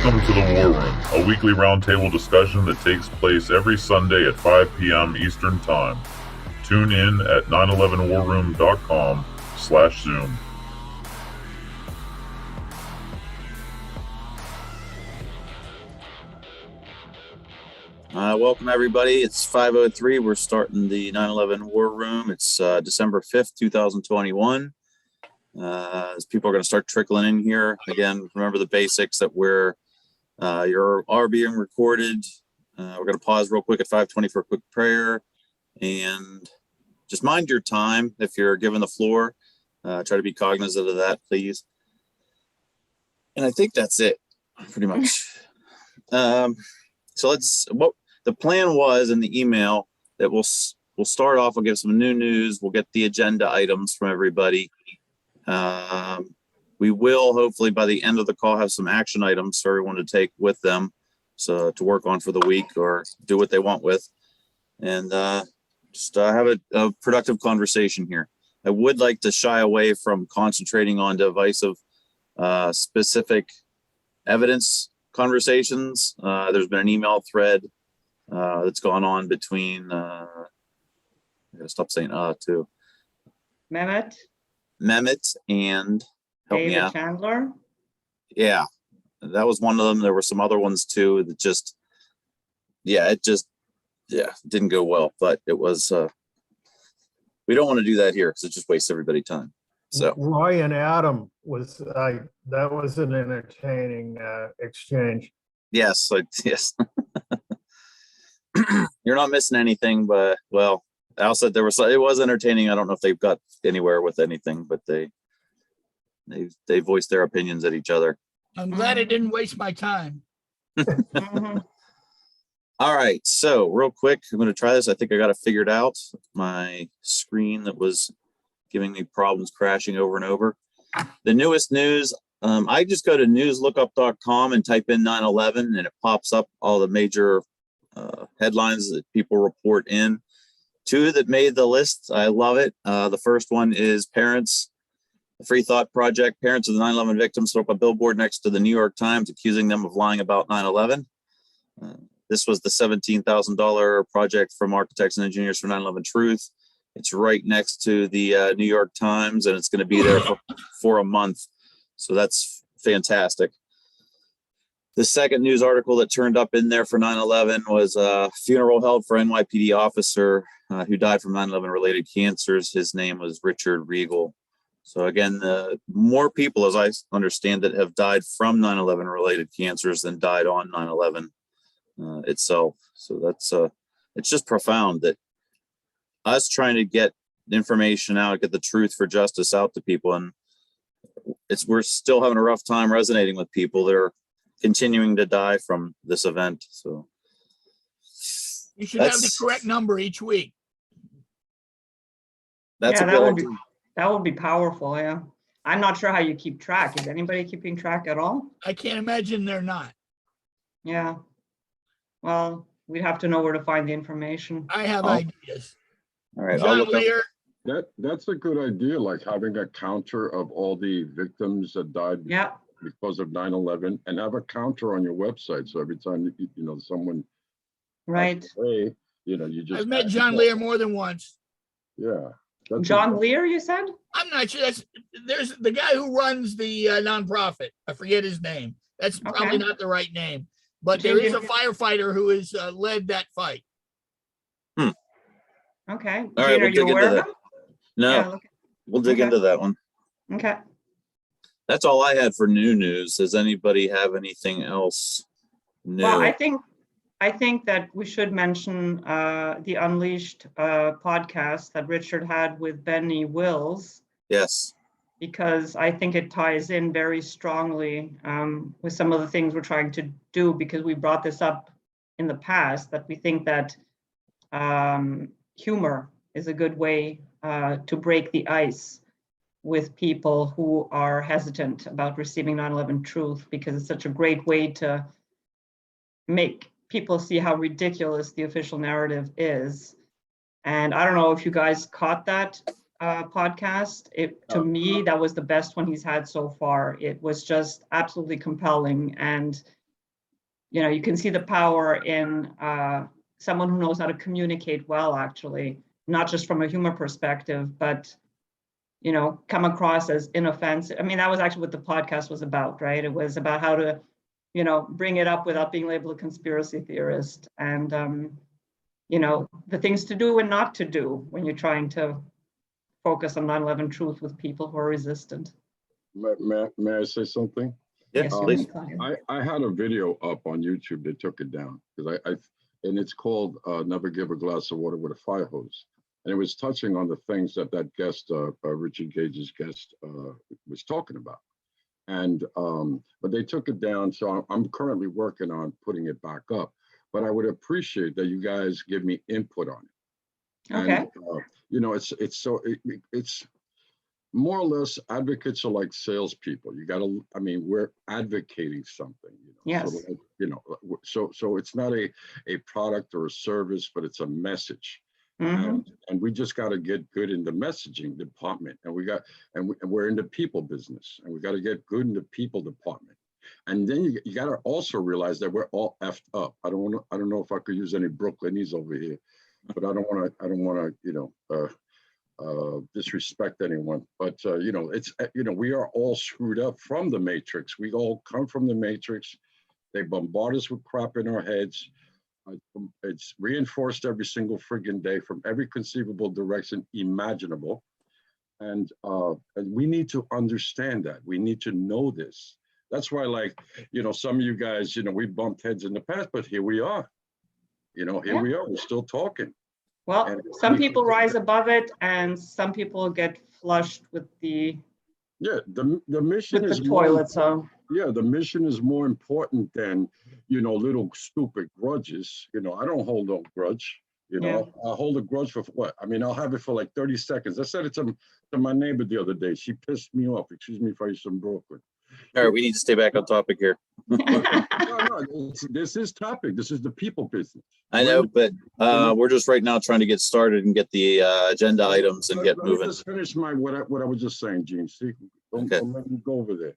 Welcome to the War Room, a weekly roundtable discussion that takes place every Sunday at 5 p.m. Eastern Time. Tune in at 911warroom.com/Zoom. Welcome, everybody. It's 5:03. We're starting the 9/11 War Room. It's December 5th, 2021. As people are going to start trickling in here, again, remember the basics that you are being recorded. We're going to pause real quick at 5:20 for a quick prayer, and just mind your time if you're given the floor. Try to be cognizant of that, please. And I think that's it, pretty much. So what the plan was in the email that we'll start off. We'll give some new news. We'll get the agenda items from everybody. We will hopefully by the end of the call have some action items for everyone to take with them, so to work on for the week or do what they want with, and just have a productive conversation here. I would like to shy away from concentrating on divisive, specific evidence conversations. There's been an email thread that's gone on between I gotta stop saying too. Mehmet and David Chandler. Yeah, that was one of them. There were some other ones too that didn't go well, but it was we don't want to do that here because it just wastes everybody's time. So Roy and Adam was that was an entertaining exchange. Yes. You're not missing anything, but well, Al said it was entertaining. I don't know if they've got anywhere with anything, but they voiced their opinions at each other. I'm glad it didn't waste my time. All right, so real quick, I'm going to try this. I think I got it figured out. My screen that was giving me problems crashing over and over. The newest news, I just go to newslookup.com and type in 9/11 and it pops up all the major headlines that people report in. Two that made the list. I love it. The first one is the Free Thought Project. Parents of the 9/11 victims throw up a billboard next to the New York Times accusing them of lying about 9/11. This was the $17,000 project from Architects and Engineers for 9/11 Truth. It's right next to the New York Times, and it's going to be there for a month. So that's fantastic. The second news article that turned up in there for 9/11 was a funeral held for NYPD officer who died from 9/11 related cancers. His name was Richard Regal. So again, more people, as I understand it, have died from 9/11 related cancers than died on 9/11 itself. So that's it's just profound that us trying to get information out, get the truth for justice out to people, and we're still having a rough time resonating with people that are continuing to die from this event. So you should have the correct number each week. That would be powerful. Yeah, I'm not sure how you keep track. Is anybody keeping track at all? I can't imagine they're not. Yeah, well, we'd have to know where to find the information. I have ideas. All right, John Lear. That's a good idea, like having a counter of all the victims that died because of 9/11, and have a counter on your website. So every time someone you just I've met John Lear more than once. Yeah. John Lear, you said? I'm not sure. There's the guy who runs the nonprofit. I forget his name. That's probably not the right name, but there is a firefighter who has led that fight. Okay. All right, we'll dig into that. No, we'll dig into that one. Okay. That's all I had for new news. Does anybody have anything else new? Well, I think that we should mention the Unleashed podcast that Richard had with Benny Wills. Yes. Because I think it ties in very strongly with some of the things we're trying to do, because we brought this up in the past, that we think that humor is a good way to break the ice with people who are hesitant about receiving 9/11 truth, because it's such a great way to make people see how ridiculous the official narrative is. And I don't know if you guys caught that podcast. To me, that was the best one he's had so far. It was just absolutely compelling. And you know, you can see the power in someone who knows how to communicate well, actually, not just from a humor perspective, but, you know, come across as inoffensive. I mean, that was actually what the podcast was about, right? It was about how to, you know, bring it up without being labeled a conspiracy theorist, and, you know, the things to do and not to do when you're trying to focus on 9/11 truth with people who are resistant. May I say something? Yeah, Yes, you please. may, Claudia. I had a video up on YouTube. They took it down because and it's called "Never Give a Glass of Water with a Fire Hose," and it was touching on the things that guest, Richard Gage's guest, was talking about. And but they took it down, so I'm currently working on putting it back up. But I would appreciate that you guys give me input on it. Okay. And, you know, it's more or less, advocates are like salespeople. You got to, I mean, we're advocating something. You know, Yes. So, you know, so it's not a product or a service, but it's a message. Mhm. And we just got to get good in the messaging department, and we're in the people business, and we got to get good in the people department. And then you got to also realize that we're all effed up. I don't know if I could use any Brooklynese over here, but I don't want to, you know, disrespect anyone. But you know, it's, you know, we are all screwed up from the matrix. We all come from the matrix. They bombard us with crap in our heads. It's reinforced every single friggin' day from every conceivable direction imaginable. And we need to understand that. We need to know this. That's why, like, you know, some of you guys, you know, we bumped heads in the past, but here we are. You know, here we are. We're still talking. Well, And some people rise above it, and some people get flushed with the the mission is toilet. So yeah, the mission is more important than, you know, little stupid grudges. You know, I don't hold no grudge. You know, I'll hold a grudge for what? I mean, I'll have it for like 30 seconds. I said it to my neighbor the other day. She pissed me off. Excuse me if I use some Brooklyn. All right, we need to stay back on topic here. No, this is topic. This is the people business. I know, but we're just right now trying to get started and get the agenda items and get Let me moving. just finish what I was just saying, Gene. See, don't let me go over there.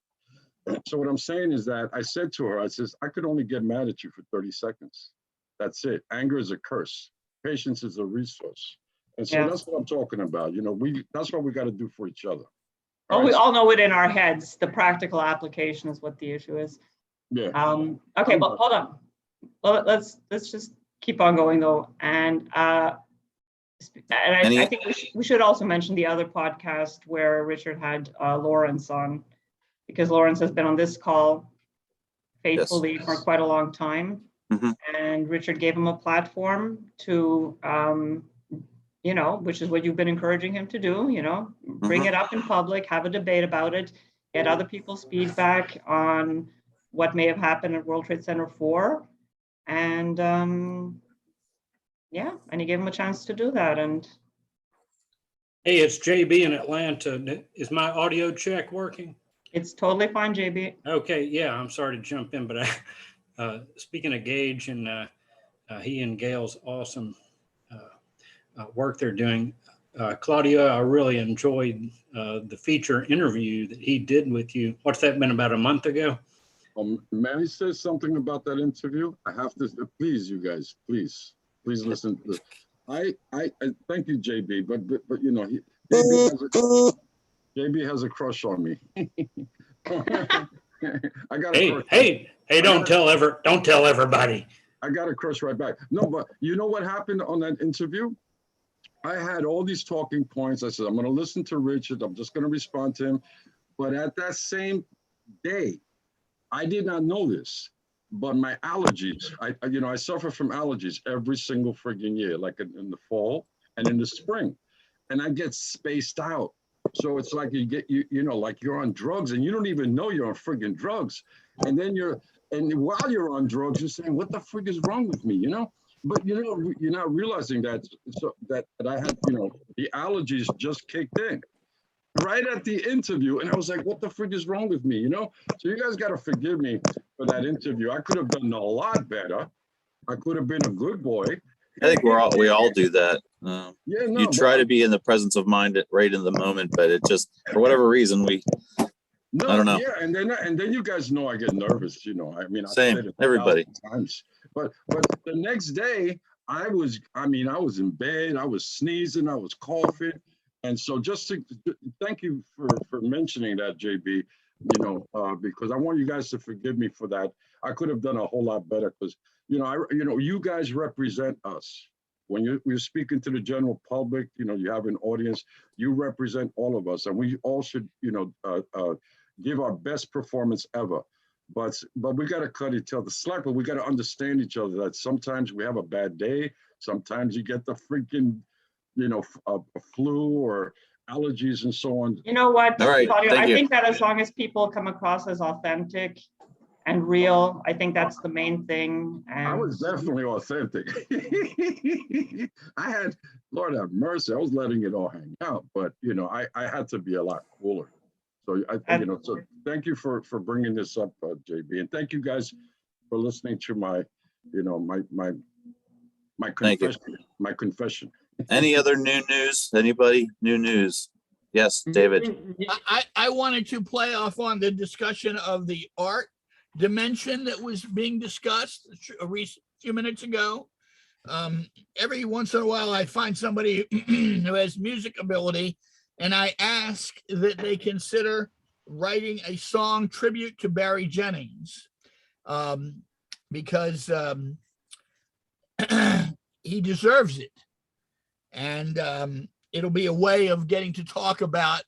So what I'm saying is that I said to her, I says, I could only get mad at you for 30 seconds. That's it. Anger is a curse. Patience is a resource. And so that's what I'm talking about. You know, that's what we got to do for each other. oh, we all know it in our heads. The practical application is what the issue is. Yeah. Okay, well, hold on. Well, let's just keep on going though. And I think we should also mention the other podcast where Richard had Lawrence on, because Lawrence has been on this call faithfully for quite a long time. Mm-hmm. And Richard gave him a platform to, you know, which is what you've been encouraging him to do, you know, bring it up in public, have a debate about it, get other people's feedback on what may have happened at World Trade Center 4. And and he gave him a chance to do that. And hey, it's JB in Atlanta. Is my audio check working? it's totally fine, JB. Okay, yeah, I'm sorry to jump in, but speaking of Gage and he and Gail's awesome work they're doing, Claudia, I really enjoyed the feature interview that he did with you. What's that been, about a month ago? May I say something about that interview? I have to, please, you guys, please listen to this. I thank you, JB, but you know, JB has a crush on me. I got hey, don't tell everybody. I got a crush right back. No, but you know what happened on that interview? I had all these talking points. I said, I'm going to listen to Richard. I'm just going to respond to him. But at that same day, I did not know this, but my allergies, I suffer from allergies every single friggin' year, like in the fall and in the spring, and I get spaced out. So it's like you know, like you're on drugs and you don't even know you're on friggin' drugs. And then while you're on drugs, you're saying, what the frig is wrong with me, you know? But you know, you're not realizing that I had, you know, the allergies just kicked in right at the interview. And I was like, what the frig is wrong with me, you know? So you guys got to forgive me for that interview. I could have done a lot better. I could have been a good boy. I think we all do that. You try to be in the presence of mind right in the moment, but it just, for whatever reason, No, I don't know. Yeah, and then you guys know I get nervous. I mean, I Same, said it everybody. 1,000 times. But the next day, I was in bed, I was sneezing, I was coughing, and so just to thank you for mentioning that, JB. Because I want you guys to forgive me for that. I could have done a whole lot better because you guys represent us. When you're speaking to the general public, you have an audience. You represent all of us, and we all should give our best performance ever. But we got to cut each other slack. But we got to understand each other. That sometimes we have a bad day. Sometimes you get the freaking, a flu or allergies and so on. You know what, All right, Claudio, thank I you. think that as long as people come across as authentic and real, I think that's the main thing. I was definitely authentic. I had, Lord have mercy, I was letting it all hang out, but I had to be a lot cooler. So so thank you for bringing this up, JB, and thank you guys for listening to my confession. My confession. Any other new news? Anybody? New news? Yes, David. I wanted to play off on the discussion of the art dimension that was being discussed a few minutes ago. Every once in a while, I find somebody who has music ability, and I ask that they consider writing a song tribute to Barry Jennings, because he deserves it. And it'll be a way of getting to talk about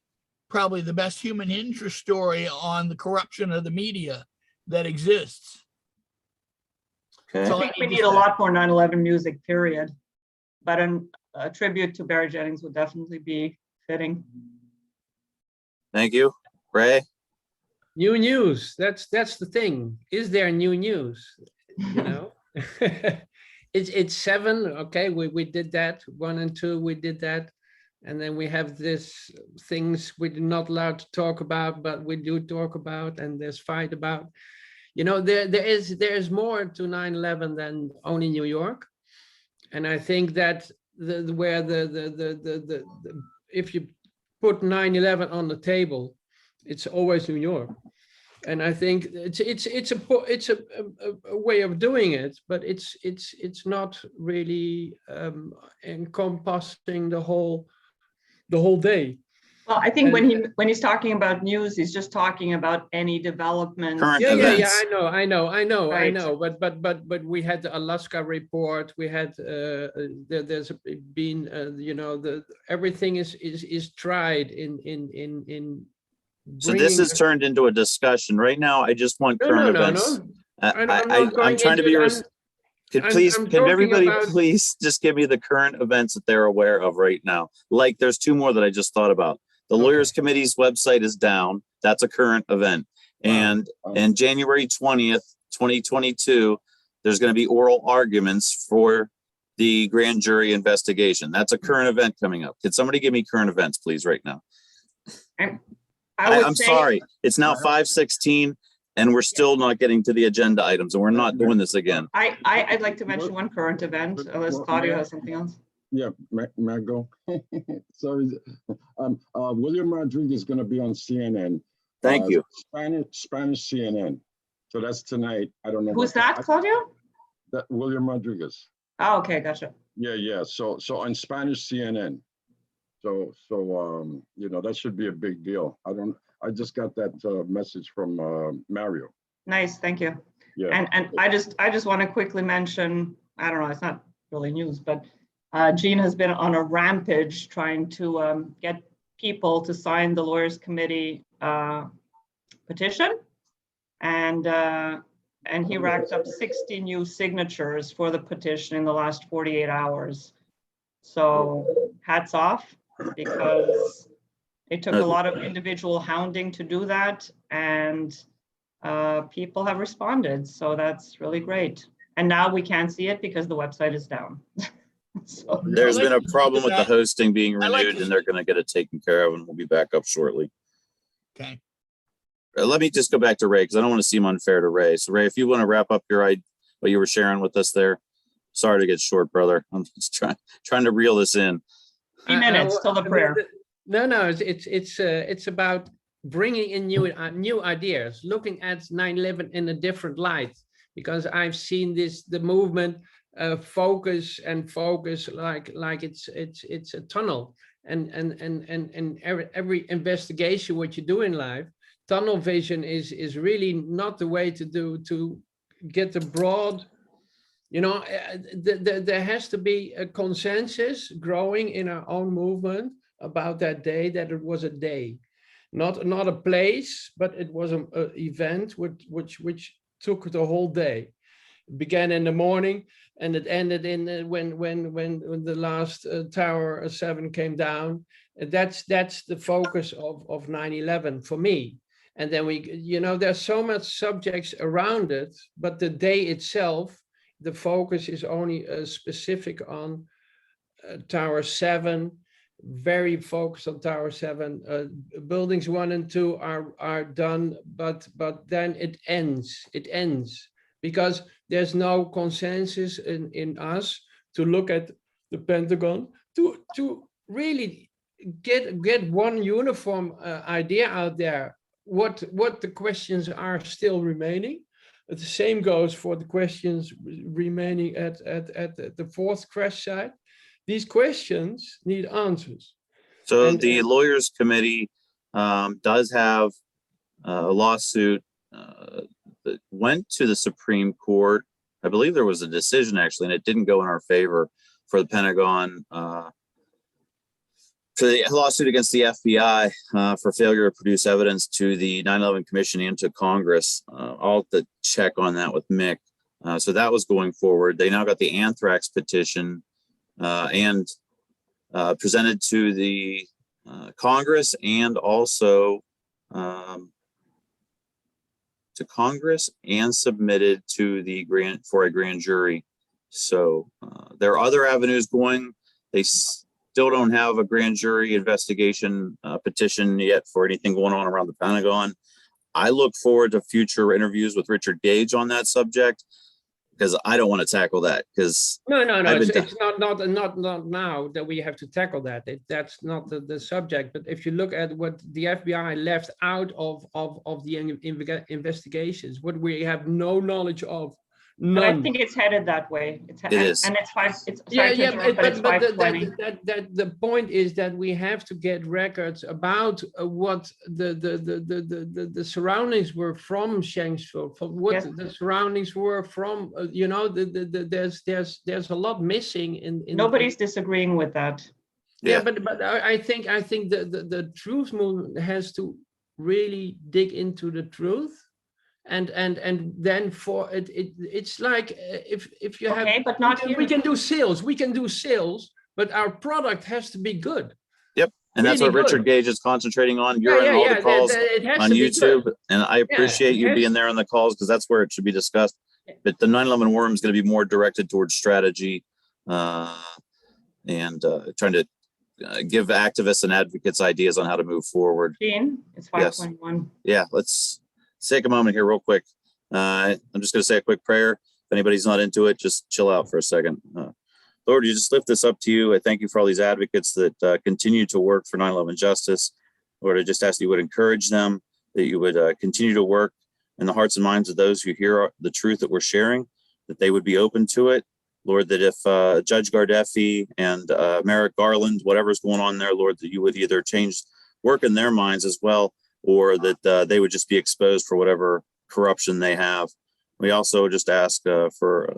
probably the best human interest story on the corruption of the media that exists. Okay. I think we need a lot more 9/11 music, period. But a tribute to Barry Jennings would definitely be fitting. Thank you. Ray? New news. That's the thing. Is there new news? It's 7. Okay, we did that. 1 and 2, we did that. And then we have this things we're not allowed to talk about, but we do talk about, and there's fight about. There is more to 9/11 than only New York. And I think that if you put 9/11 on the table, it's always New York. And I think it's a way of doing it, but it's not really encompassing the whole day. Well, I think when he's talking about news, he's just talking about any developments. Current Yeah, events. I Right. know. But we had the Alaska report. We had there's been everything is tried in. So this has turned into a discussion. Right now, I just want current events. I'm trying to be. Can everybody please just give me the current events that they're aware of right now? Like, there's 2 more that I just thought about. The Lawyers Committee's website is down. That's a current event. And January 20th, 2022, there's going to be oral arguments for the grand jury investigation. That's a current event coming up. Could somebody give me current events, please, right now? I'm sorry. It's now 5:16 and we're still not getting to the agenda items, and we're not doing this again. I'd like to mention one current event, unless Claudio has something else. Yeah, may I go? Sorry. William Rodriguez is going to be on CNN. Thank you. Spanish CNN. So that's tonight. I don't know. Who's that, Claudio? That William Rodriguez. Oh, okay, gotcha. Yeah. So on Spanish CNN. So that should be a big deal. I just got that message from Mario. Nice, thank you. Yeah. And I just want to quickly mention, I don't know, it's not really news, but Gene has been on a rampage trying to get people to sign the Lawyers Committee petition, and he racked up 60 new signatures for the petition in the last 48 hours. So hats off, because it took a lot of individual hounding to do that, and people have responded. So that's really great. And now we can't see it because the website is down. So there's been a problem with the hosting being renewed, and they're going to get it taken care of, and we'll be back up shortly. Okay. Let me just go back to Ray, because I don't want to seem unfair to Ray. So Ray, if you want to wrap up what you were sharing with us there. Sorry to get short, brother. I'm just trying to reel this in. 3 minutes till the prayer. No, it's about bringing in new ideas, looking at 9/11 in a different light, because I've seen the movement focus like it's a tunnel, and every investigation what you do in life, tunnel vision is really not the way to get the broad. There has to be a consensus growing in our own movement about that day, that it was a day, not a place, but it was an event which took the whole day. It began in the morning and it ended in when the last Tower 7 came down. That's the focus of 9/11 for me. And then there's so much subjects around it, but the day itself, the focus is only specific on Tower 7, very focused on Tower 7. Buildings 1 and 2 are done, but then it ends because there's no consensus in us to look at the Pentagon to really get one uniform idea out there. What the questions are still remaining. The same goes for the questions remaining at the fourth crash site. These questions need answers. So the lawyers committee does have a lawsuit that went to the Supreme Court. I believe there was a decision actually, and it didn't go in our favor for the Pentagon. For the lawsuit against the FBI for failure to produce evidence to the 9/11 Commission and to Congress. I'll have to check on that with Mick. So that was going forward. They now got the anthrax petition and presented to the Congress and also to Congress and submitted to the for a grand jury. So there are other avenues going. They still don't have a grand jury investigation petition yet for anything going on around the Pentagon. I look forward to future interviews with Richard Gage on that subject because I don't want to tackle that because no. It's not now that we have to tackle that. That's not the subject. But if you look at what the FBI left out of the investigations, what we have no knowledge of. None. But I think it's headed that way. It is. And it's five. It's But $520. the point is that we have to get records about what the surroundings were from Shanksville, from what the surroundings were from. There's a lot missing in. Nobody's disagreeing with that. Yeah, but I think the truth movement has to really dig into the truth. And then for it's like if you have, but not we can do sales, but our product has to be good. Yep, and really that's what good. Richard Gage is concentrating on. You're in all the calls on YouTube, and I appreciate you being there on the calls because that's where it should be discussed. But the 9/11 War Room is going to be more directed towards strategy and trying to give activists and advocates ideas on how to move forward. Gene, it's 521. Yeah, let's take a moment here real quick. I'm just going to say a quick prayer. If anybody's not into it, just chill out for a second. Lord, you just lift this up to you. I thank you for all these advocates that continue to work for 9/11 justice. Lord, I just ask you would encourage them, that you would continue to work in the hearts and minds of those who hear the truth that we're sharing, that they would be open to it. Lord, that if Judge Gardeffi and Merrick Garland, whatever's going on there, Lord, that you would either change work in their minds as well, or that they would just be exposed for whatever corruption they have. We also just ask for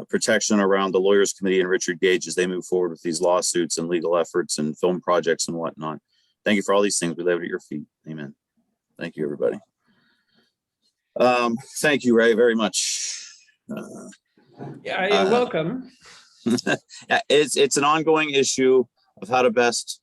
protection around the Lawyers Committee and Richard Gage as they move forward with these lawsuits and legal efforts and film projects and whatnot. Thank you for all these things. We lay it at your feet. Amen. Thank you, everybody. Thank you, Ray, very much. Yeah, you're welcome. It's an ongoing issue of how to best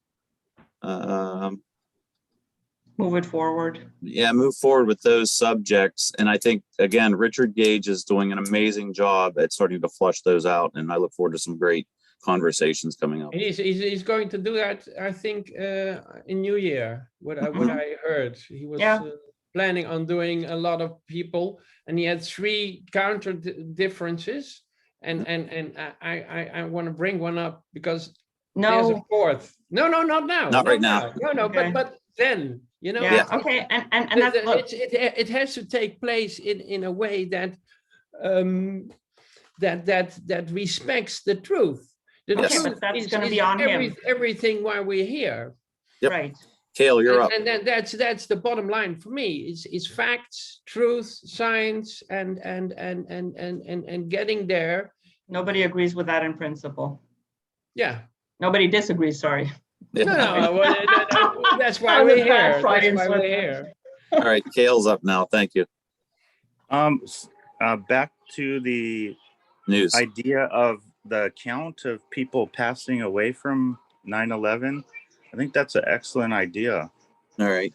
Move it forward. move forward with those subjects. And I think, again, Richard Gage is doing an amazing job at starting to flush those out. And I look forward to some great conversations coming up. He's going to do that, I think, in New Year. What I heard, he was planning on doing a lot of people, and he had 3 counter differences. And I want to bring one up because there's a 4th. No, not now. Not right now. No, Okay. but then You know, Yeah, it's- okay, and the- that's, the- look, it has to take place in a way that that respects the truth. The Yes. okay, truth but that's is, gonna is be on him, everything while we're here. Yep. right? Kale, you're up. And then that's the bottom line for me is facts, truth, science, and getting there. Nobody agrees with that in principle. Yeah. Nobody disagrees, sorry. Yeah. No, well, that's why That was we're a bad here. Freudian That's why we're slip. here. All right, Kale's up now. Thank you. Back to the News. idea of the count of people passing away from 9/11. I think that's an excellent idea. All right.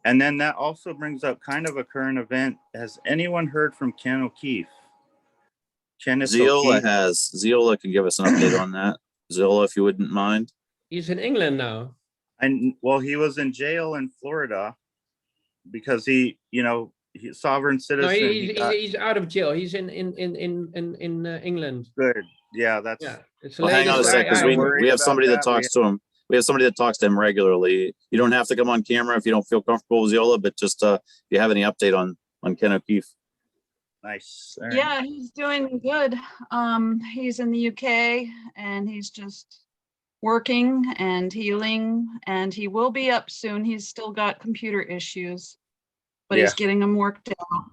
And then that also brings up kind of a current event. Has anyone heard from Ken O'Keefe? Kenneth Ziola O'Keefe? has. Ziola can give us an update on that. Ziola, if you wouldn't mind. He's in England now. And well, he was in jail in Florida because he's sovereign No, citizen. he's out of jail. He's in England. Good. Yeah, that's Yeah. It's Well, hang on a latest sec, because I we heard. have somebody that about talks to him. We have somebody that talks to him regularly. You don't have to come on camera if you don't feel comfortable with Ziola, but just if you have any update on Ken O'Keefe. nice. All right. Yeah, he's doing good. He's in the UK and he's just working and healing, and he will be up soon. He's still got computer issues, but he's Yeah. getting them worked out.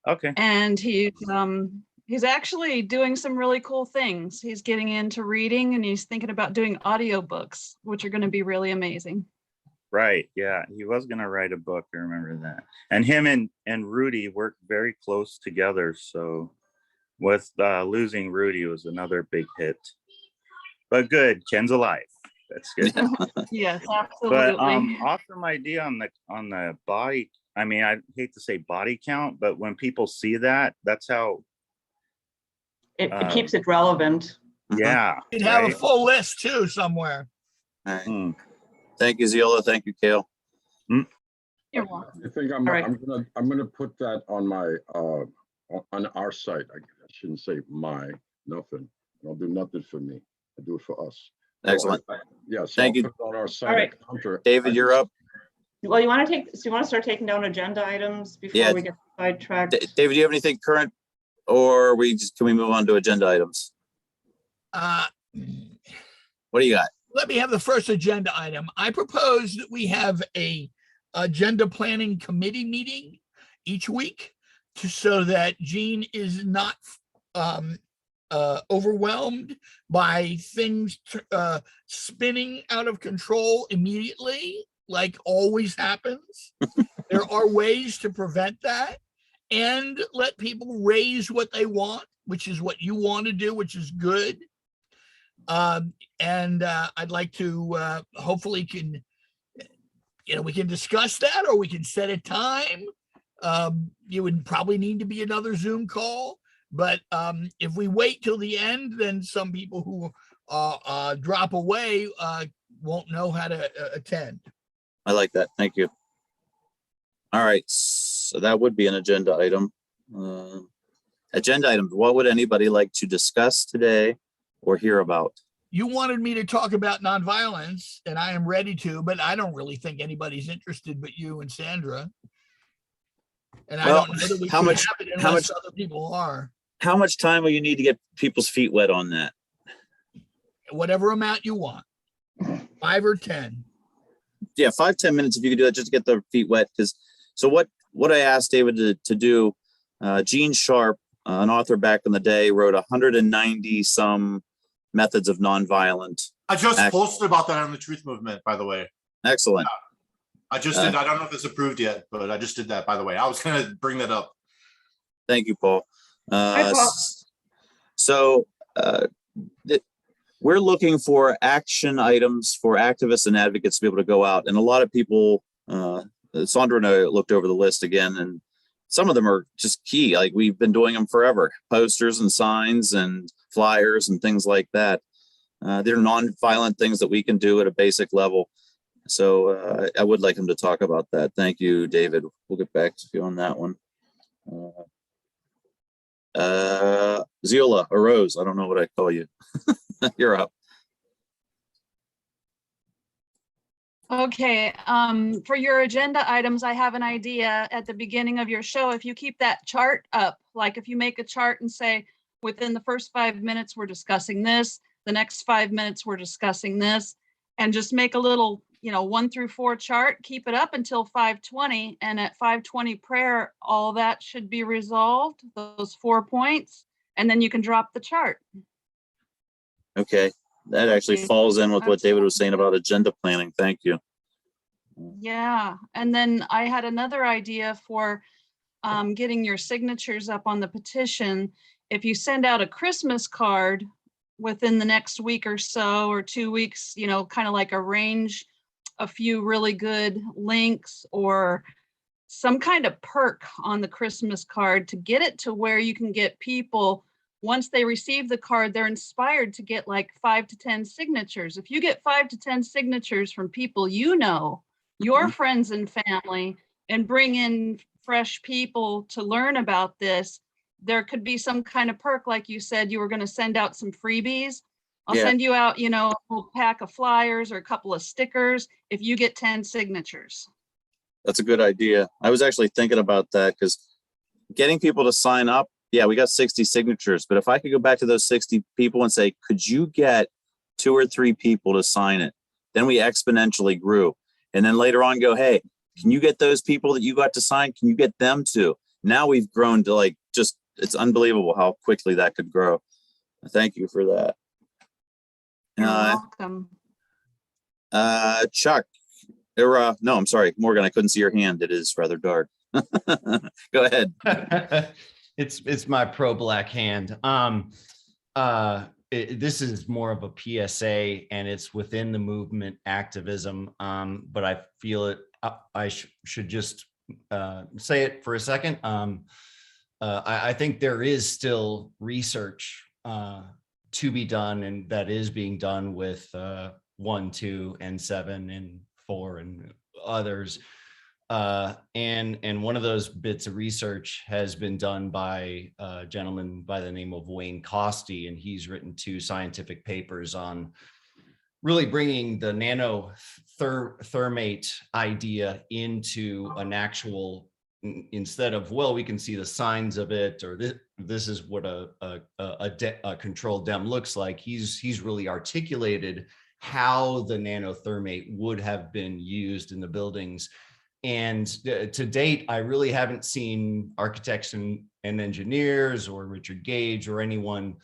Okay. And he's actually doing some really cool things. He's getting into reading and he's thinking about doing audiobooks, which are going to be really amazing. Right. Yeah. He was going to write a book. I remember that. And him and Rudy worked very close together. So with losing Rudy was another big hit. But good. Ken's alive. That's good. Yes, But absolutely. awesome idea on the body. I mean, I hate to say body count, but when people see that, that's how. It keeps it relevant. Yeah. You'd have right? a full list too somewhere. All right. Mm. Thank you, Ziola. Thank you, Kale. You're welcome. I think All right. I'm gonna put that on my on our site. I shouldn't say nothing. I'll do nothing for me. I do it for us. So Excellent. Yeah. So Thank I'll you. put it on our site. All right. David, you're up. Well, you want to start taking down agenda items before Yeah. we get sidetracked? David, do you have anything current, or can we move on to agenda items? Uh, What do you got? Let me have the first agenda item. I propose that we have a agenda planning committee meeting each week so that Jean is not overwhelmed by things spinning out of control immediately, like always happens. There are ways to prevent that and let people raise what they want, which is what you want to do, which is good. And I'd like to hopefully we can discuss that, or we can set a time. You would probably need to be another Zoom call, but if we wait till the end, then some people who drop away won't know how to attend. I like that. Thank you. All right. So that would be an agenda item. Agenda items. What would anybody like to discuss today or hear about? You wanted me to talk about nonviolence, and I am ready to, but I don't really think anybody's interested but you and Sandra. And I Well, don't know that we how can much- have it how unless much- other people are. How much time will you need to get people's feet wet on that? Whatever amount you want, 5 or 10. Yeah, 5-10 minutes if you could do that, just to get their feet wet. So what I asked David to do, Gene Sharp, an author back in the day, wrote 190 some methods of nonviolent. I just posted about that on the Truth Movement, by the way. Excellent. I just did. I don't know if it's approved yet, but I just did that, by the way. I was going to bring that up. Thank you, Paul. Hi, Paul. So we're looking for action items for activists and advocates to be able to go out. And a lot of people, Sandra and I looked over the list again, and some of them are just key. Like, we've been doing them forever. Posters and signs and flyers and things like that. They're non-violent things that we can do at a basic level. So I would like him to talk about that. Thank you, David. We'll get back to you on that one. Ziola, or Rose, I don't know what I call you. You're up. Okay, for your agenda items, I have an idea at the beginning of your show. If you keep that chart up, like if you make a chart and say, within the first 5 minutes, we're discussing this, the next 5 minutes, we're discussing this, and just make a little, 1 through 4 chart, keep it up until 5:20. And at 5:20 prayer, all that should be resolved, those 4 points, and then you can drop the chart. Okay, that actually falls in with what David was saying about agenda planning. Thank you. Yeah, and then I had another idea for getting your signatures up on the petition. If you send out a Christmas card within the next week or so, or 2 weeks, kind of like arrange a few really good links or some kind of perk on the Christmas card to get it to where you can get people, once they receive the card, they're inspired to get like 5 to 10 signatures. If you get 5 to 10 signatures from people your friends and family, and bring in fresh people to learn about this, there could be some kind of perk. Like you said, you were going to send out some freebies. I'll send you out, a whole pack of flyers or a couple of stickers if you get 10 signatures. That's a good idea. I was actually thinking about that because getting people to sign up, yeah, we got 60 signatures, but if I could go back to those 60 people and say, could you get 2 or 3 people to sign it? Then we exponentially grew. And then later on go, hey, can you get those people that you got to sign? Can you get them to? Now we've grown to it's unbelievable how quickly that could grow. Thank you for that. You're welcome. Chuck, no, I'm sorry, Morgan, I couldn't see your hand. It is rather dark. Go ahead. It's my pro-black hand. This is more of a PSA, and it's within the movement activism. But I feel I should just say it for a second. I think there is still research to be done, and that is being done with 1, 2, and 7, and 4, and others. And one of those bits of research has been done by a gentleman by the name of Wayne Costy, and he's written 2 scientific papers on really bringing the nanothermate idea into an actual, instead of, well, we can see the signs of it, or this is what a controlled DEM looks like. He's really articulated how the nanothermate would have been used in the buildings. And to date, I really haven't seen architects and engineers or Richard Gage or anyone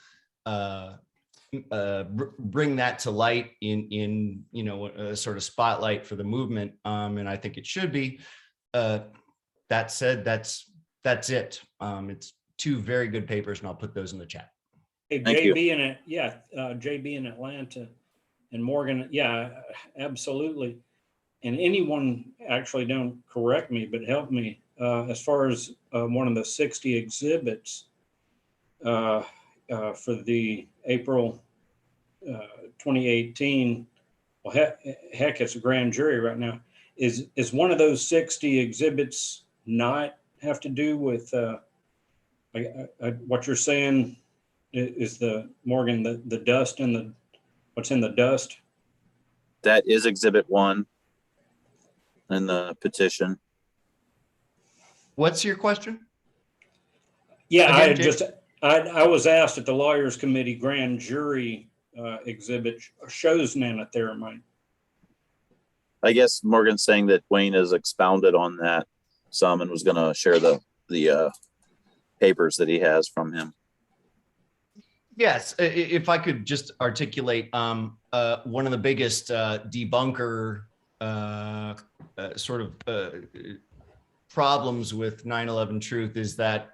bring that to light in a sort of spotlight for the movement. And I think it should be. That said, that's it. It's 2 very good papers, and I'll put those in the chat. Hey, JB in it, JB in Atlanta, and Morgan, absolutely. And anyone, actually, don't correct me, but help me as far as one of the 60 exhibits for the April 2018. Well, heck, it's a grand jury right now. Is one of those 60 exhibits not have to do with what you're saying? Is Morgan, the dust and what's in the dust? That is exhibit 1 in the petition. What's your question? Yeah, Again, I was asked at the Lawyers Committee grand jury exhibit shows nanothermite. I guess Morgan's saying that Wayne has expounded on that some and was going to share the papers that he has from him. Yes, if I could just articulate, one of the biggest debunker problems with 9/11 Truth is that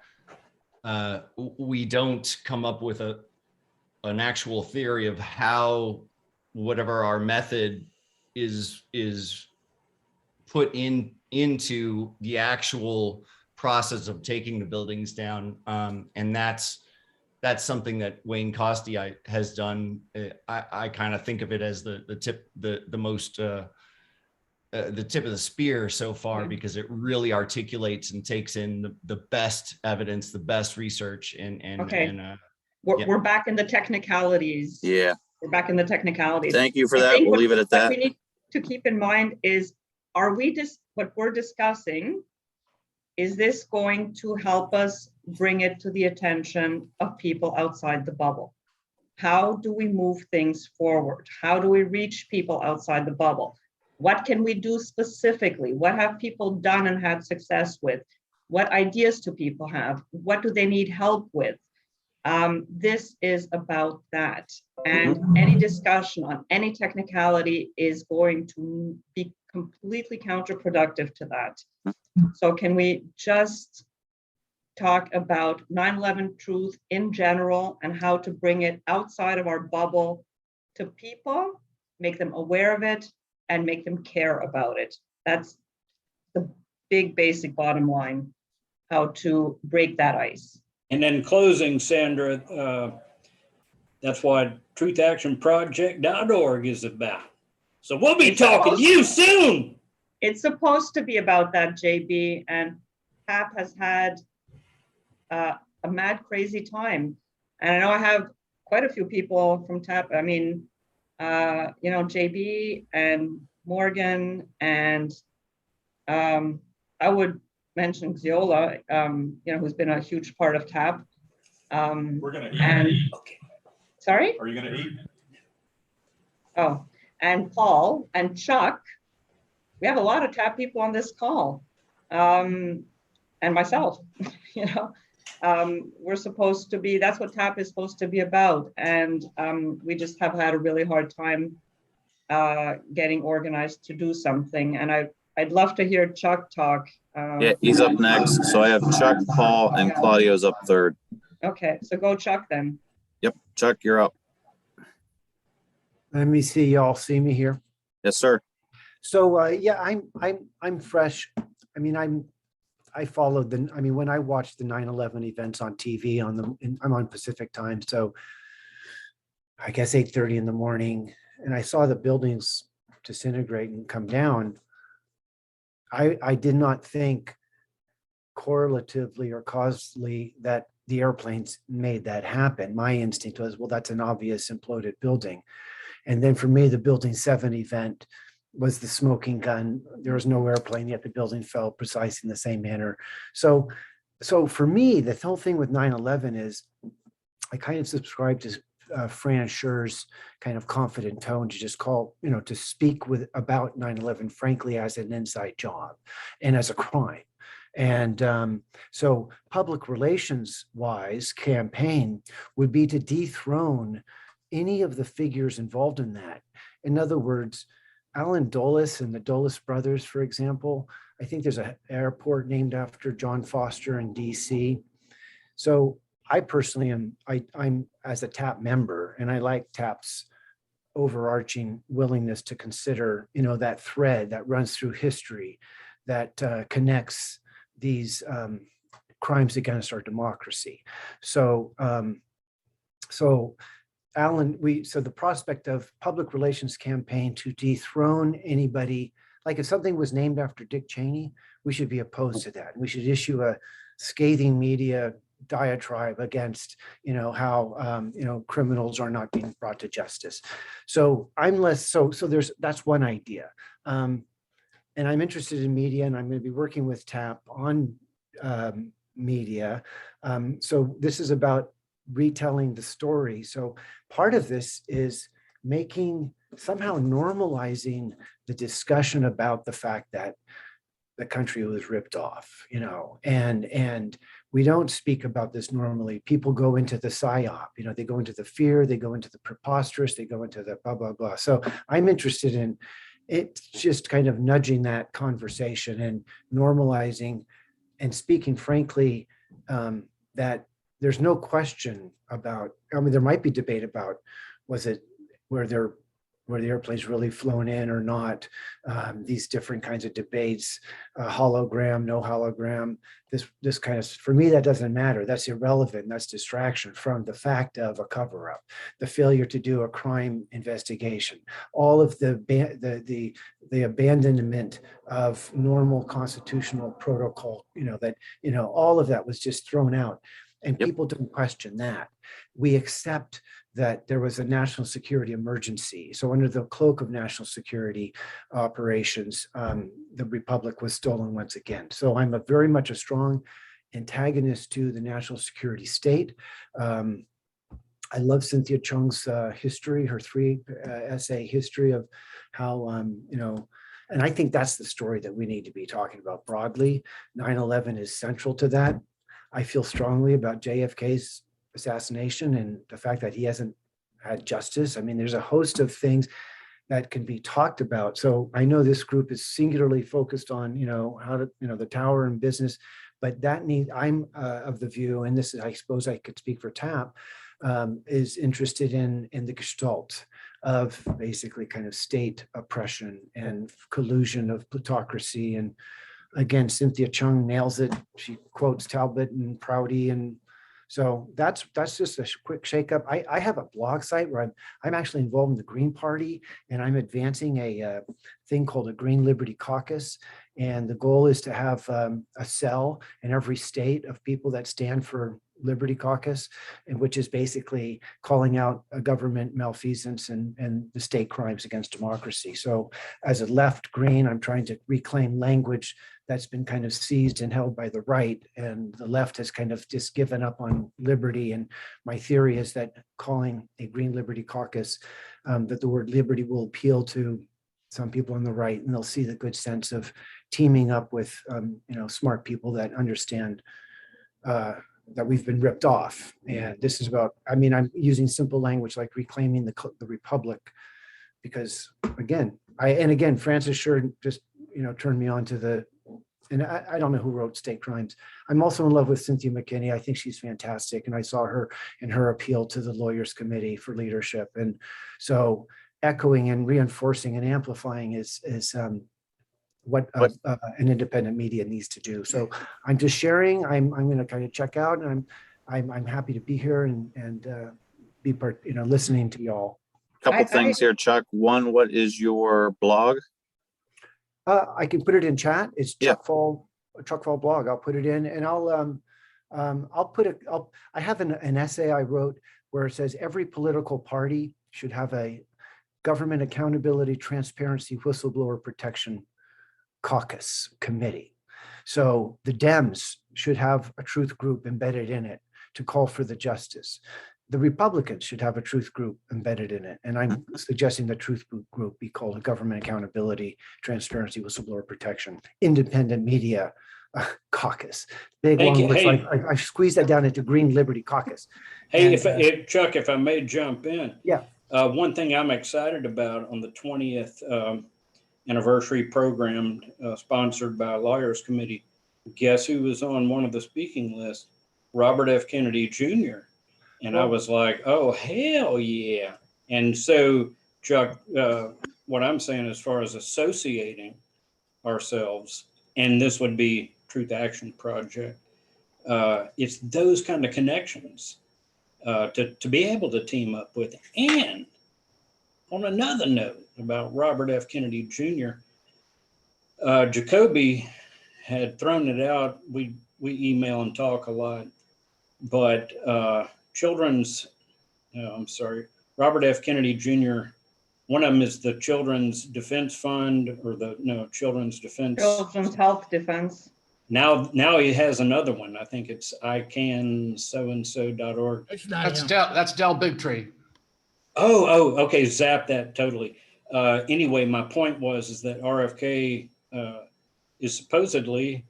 we don't come up with an actual theory of how whatever our method is put into the actual process of taking the buildings down, and that's something that Wayne Costy has done. I kind of think of it as the tip of the spear so far, because it really articulates and takes in the best evidence, the best research, we're back in the technicalities. Yeah, we're back in the technicalities. Thank you for that. We'll leave it at that. We need to keep in mind is, are we just, what we're discussing, is this going to help us bring it to the attention of people outside the bubble? How do we move things forward? How do we reach people outside the bubble? What can we do specifically? What have people done and had success with? What ideas do people have? What do they need help with? This is about that. And any discussion on any technicality is going to be completely counterproductive to that. So can we just talk about 9/11 truth in general and how to bring it outside of our bubble to people, make them aware of it, and make them care about it? That's the big basic bottom line, how to break that ice. And in closing, Sandra, that's what truthactionproject.org is about. So we'll be talking to you soon. It's supposed to be about that, JB, and TAP has had a mad, crazy time. And I know I have quite a few people from TAP. I mean, JB and Morgan, and I would mention Xiola, who's been a huge part of TAP. We're gonna eat. And Okay. sorry? Are you gonna eat? Oh, and Paul and Chuck. We have a lot of TAP people on this call, and myself. We're supposed to be, that's what TAP is supposed to be about. And we just have had a really hard time getting organized to do something. And I'd love to hear Chuck talk. Yeah, he's up next. So I have Chuck, Paul, and Claudio's up third. Okay, so go Chuck then. Yep, Chuck, you're up. Let me see. Y'all see me here? Yes, sir. So yeah, I'm fresh. I mean, I followed when I watched the 9/11 events on TV I'm on Pacific time, so I guess 8:30 in the morning, and I saw the buildings disintegrate and come down. I did not think correlatively or causally that the airplanes made that happen. My instinct was, well, that's an obvious imploded building. And then for me, the Building 7 event was the smoking gun. There was no airplane, yet the building fell precisely in the same manner. So for me, the whole thing with 9/11 is I kind of subscribe to Fran Scher's kind of confident tone to just call, to speak about 9/11, frankly, as an inside job and as a crime. And so public relations wise campaign would be to dethrone any of the figures involved in that. In other words, Alan Dulles and the Dulles brothers, for example, I think there's an airport named after John Foster in DC. So I personally I'm as a TAP member, and I like TAP's overarching willingness to consider, that thread that runs through history that connects these crimes against our democracy. So Alan, so the prospect of public relations campaign to dethrone anybody, like if something was named after Dick Cheney, we should be opposed to that. We should issue a scathing media diatribe against, how, criminals are not being brought to justice. So that's one idea. And I'm interested in media, and I'm going to be working with TAP on media. So this is about retelling the story. So part of this is somehow normalizing the discussion about the fact that the country was ripped off, and we don't speak about this normally. People go into the psyop, they go into the fear, they go into the preposterous, they go into the blah, blah, blah. So I'm interested in it, just kind of nudging that conversation and normalizing and speaking frankly, that there's no question about, there might be debate about, were the airplanes really flown in or not? These different kinds of debates, hologram, no hologram, this kind of, for me, that doesn't matter. That's irrelevant. That's distraction from the fact of a cover-up, the failure to do a crime investigation, all of the abandonment of normal constitutional protocol, all of that was just thrown out. And people don't question that. We accept that there was a national security emergency. So under the cloak of national security operations, the Republic was stolen once again. So I'm very much a strong antagonist to the national security state. I love Cynthia Chung's history, her 3 essay history of how, and I think that's the story that we need to be talking about broadly. 9/11 is central to that. I feel strongly about JFK's assassination and the fact that he hasn't had justice. I mean, there's a host of things that can be talked about. So I know this group is singularly focused on, how to, the tower and business, but I'm of the view, and this is, I suppose I could speak for TAP, is interested in the gestalt of basically kind of state oppression and collusion of plutocracy. And again, Cynthia Chung nails it. She quotes Talbot and Prouty, and so that's just a quick shakeup. I have a blog site where I'm actually involved in the Green Party, and I'm advancing a thing called a Green Liberty Caucus. And the goal is to have a cell in every state of people that stand for Liberty Caucus, and which is basically calling out a government malfeasance and the state crimes against democracy. So as a left Green, I'm trying to reclaim language that's been kind of seized and held by the right, and the left has kind of just given up on liberty. And my theory is that calling a Green Liberty Caucus, that the word liberty will appeal to some people on the right, and they'll see the good sense of teaming up with smart people that understand that we've been ripped off. And this is about, I'm using simple language like reclaiming the Republic, because again, Francis Sure just, turned me on to the, and I don't know who wrote State Crimes. I'm also in love with Cynthia McKinney. I think she's fantastic. And I saw her in her appeal to the Lawyers Committee for Leadership. And so echoing and reinforcing and amplifying is what an independent media needs to do. So I'm just sharing. I'm going to kind of check out, and I'm happy to be here and be part, listening to y'all. Couple things here, Chuck. One, what is your blog? I can put it in chat. It's Chuck Fall blog. I'll put it in, and I have an essay I wrote where it says every political party should have a government accountability, transparency, whistleblower protection caucus committee. So the Dems should have a truth group embedded in it to call for the justice. The Republicans should have a truth group embedded in it. And I'm suggesting the truth group be called a government accountability, transparency, whistleblower protection, independent media caucus. Big long words. I squeezed that down into Green Liberty Caucus. Hey, and, Chuck, if I may jump in. Yeah. One thing I'm excited about on the 20th anniversary program sponsored by Lawyers Committee, guess who was on one of the speaking lists? Robert F. Kennedy Jr. And I was like, oh, hell yeah. And so, Chuck, what I'm saying as far as associating ourselves, and this would be Truth Action Project, it's those kind of connections to be able to team up with. And on another note about Robert F. Kennedy Jr., Jacoby had thrown it out. We email and talk a lot, but Robert F. Kennedy Jr., one of them is the Children's Defense Fund, or Children's Health Defense. Now he has another one. I think it's icansoandso.org. That's Del Bigtree. Oh, okay. Zap that totally. Anyway, my point is that RFK is supposedly,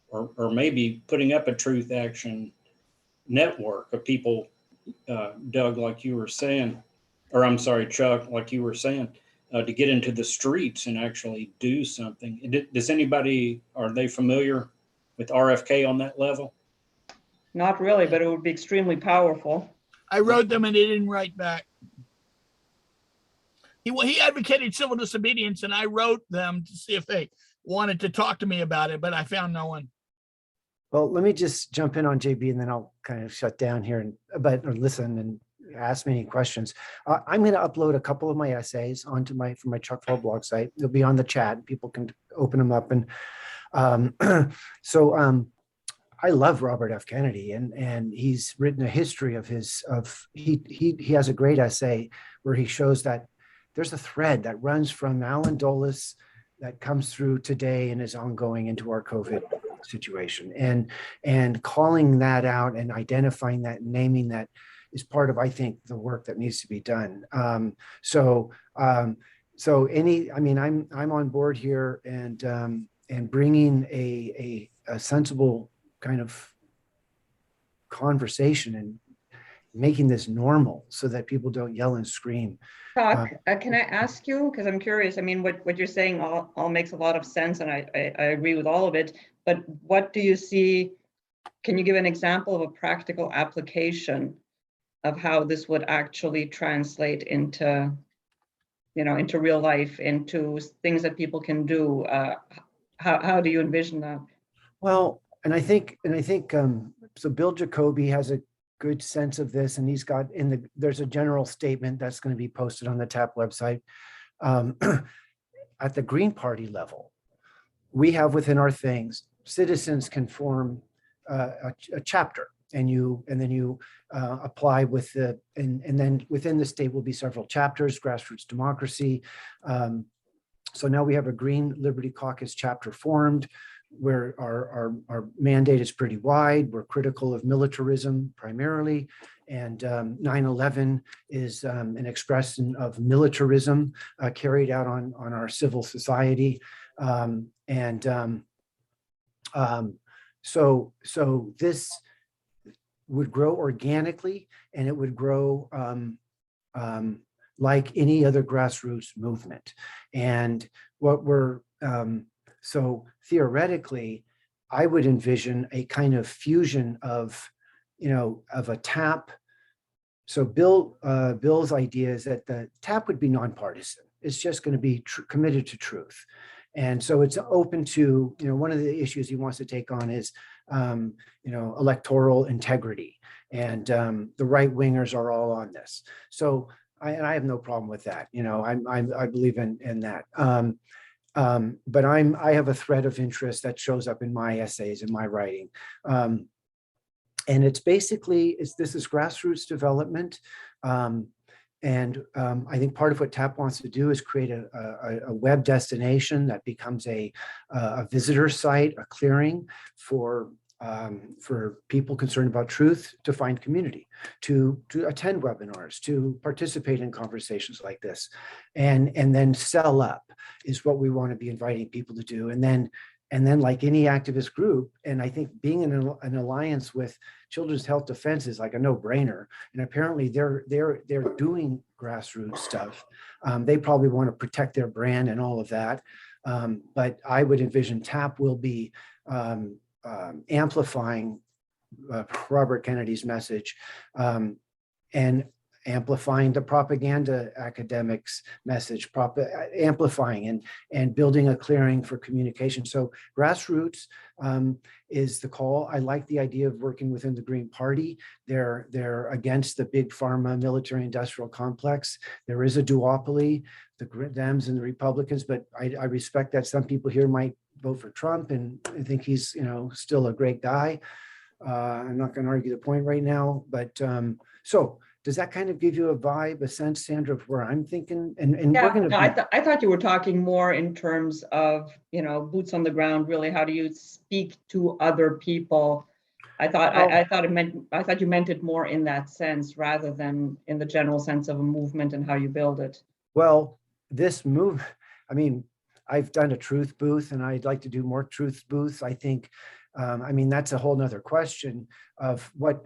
or maybe putting up a truth action network of people, Doug, like you were saying, or I'm sorry, Chuck, like you were saying, to get into the streets and actually do something. Does anybody, are they familiar with RFK on that level? Not really, but it would be extremely powerful. I wrote them and they didn't write back. He advocated civil disobedience, and I wrote them to see if they wanted to talk to me about it, but I found no one. Well, let me just jump in on JB, and then I'll kind of shut down here or listen and ask me any questions. I'm going to upload a couple of my essays onto my Chuck Fall blog site. They'll be on the chat. People can open them up. And I love Robert F. Kennedy, and he's written a history of he has a great essay where he shows that there's a thread that runs from Alan Dulles that comes through today and is ongoing into our COVID situation, and calling that out and identifying that and naming that is part of, I think, the work that needs to be done. So I'm on board here, and bringing a sensible kind of conversation and making this normal so that people don't yell and scream. Can I ask you, because I'm curious, I mean, what you're saying all makes a lot of sense, and I agree with all of it, but what do you see, can you give an example of a practical application of how this would actually translate into, into real life, into things that people can do? How do you envision that? Well, and I think so Bill Jacoby has a good sense of this, and he's got there's a general statement that's going to be posted on the TAP website. At the Green Party level, we have within our things, citizens can form a chapter, and then you apply with and then within the state will be several chapters, grassroots democracy. So now we have a Green Liberty Caucus chapter formed, where our mandate is pretty wide. We're critical of militarism primarily, and 9/11 is an expression of militarism carried out on our civil society. So this would grow organically, and it would grow like any other grassroots movement. And what we're so theoretically, I would envision a kind of fusion of a TAP. So Bill's idea is that the TAP would be nonpartisan. It's just going to be committed to truth. And so it's open to, one of the issues he wants to take on is, electoral integrity. And the right wingers are all on this. So I have no problem with that. I believe in that. But I have a thread of interest that shows up in my essays and my writing. And it's basically, this is grassroots development. And I think part of what TAP wants to do is create a web destination that becomes a visitor site, a clearing for people concerned about truth to find community, to attend webinars, to participate in conversations like this, and then sell up is what we want to be inviting people to do. And then like any activist group, and I think being in an alliance with Children's Health Defense is like a no-brainer. And apparently they're doing grassroots stuff. They probably want to protect their brand and all of that. But I would envision TAP will be amplifying Robert Kennedy's message, and amplifying the propaganda academics message, amplifying and building a clearing for communication. So grassroots is the call. I like the idea of working within the Green Party. They're against the big pharma military industrial complex. There is a duopoly, the Dems and the Republicans, but I respect that some people here might vote for Trump, and I think he's still a great guy. I'm not going to argue the point right now, but so does that kind of give you a vibe, a sense, Sandra, of where I'm thinking? And yeah, we're going to. I thought you were talking more in terms of boots on the ground. Really, how do you speak to other people? I thought you meant it more in that sense rather than in the general sense of a movement and how you build it. Well, this move, I mean, I've done a truth booth, and I'd like to do more truth booths. I think, that's a whole nother question of what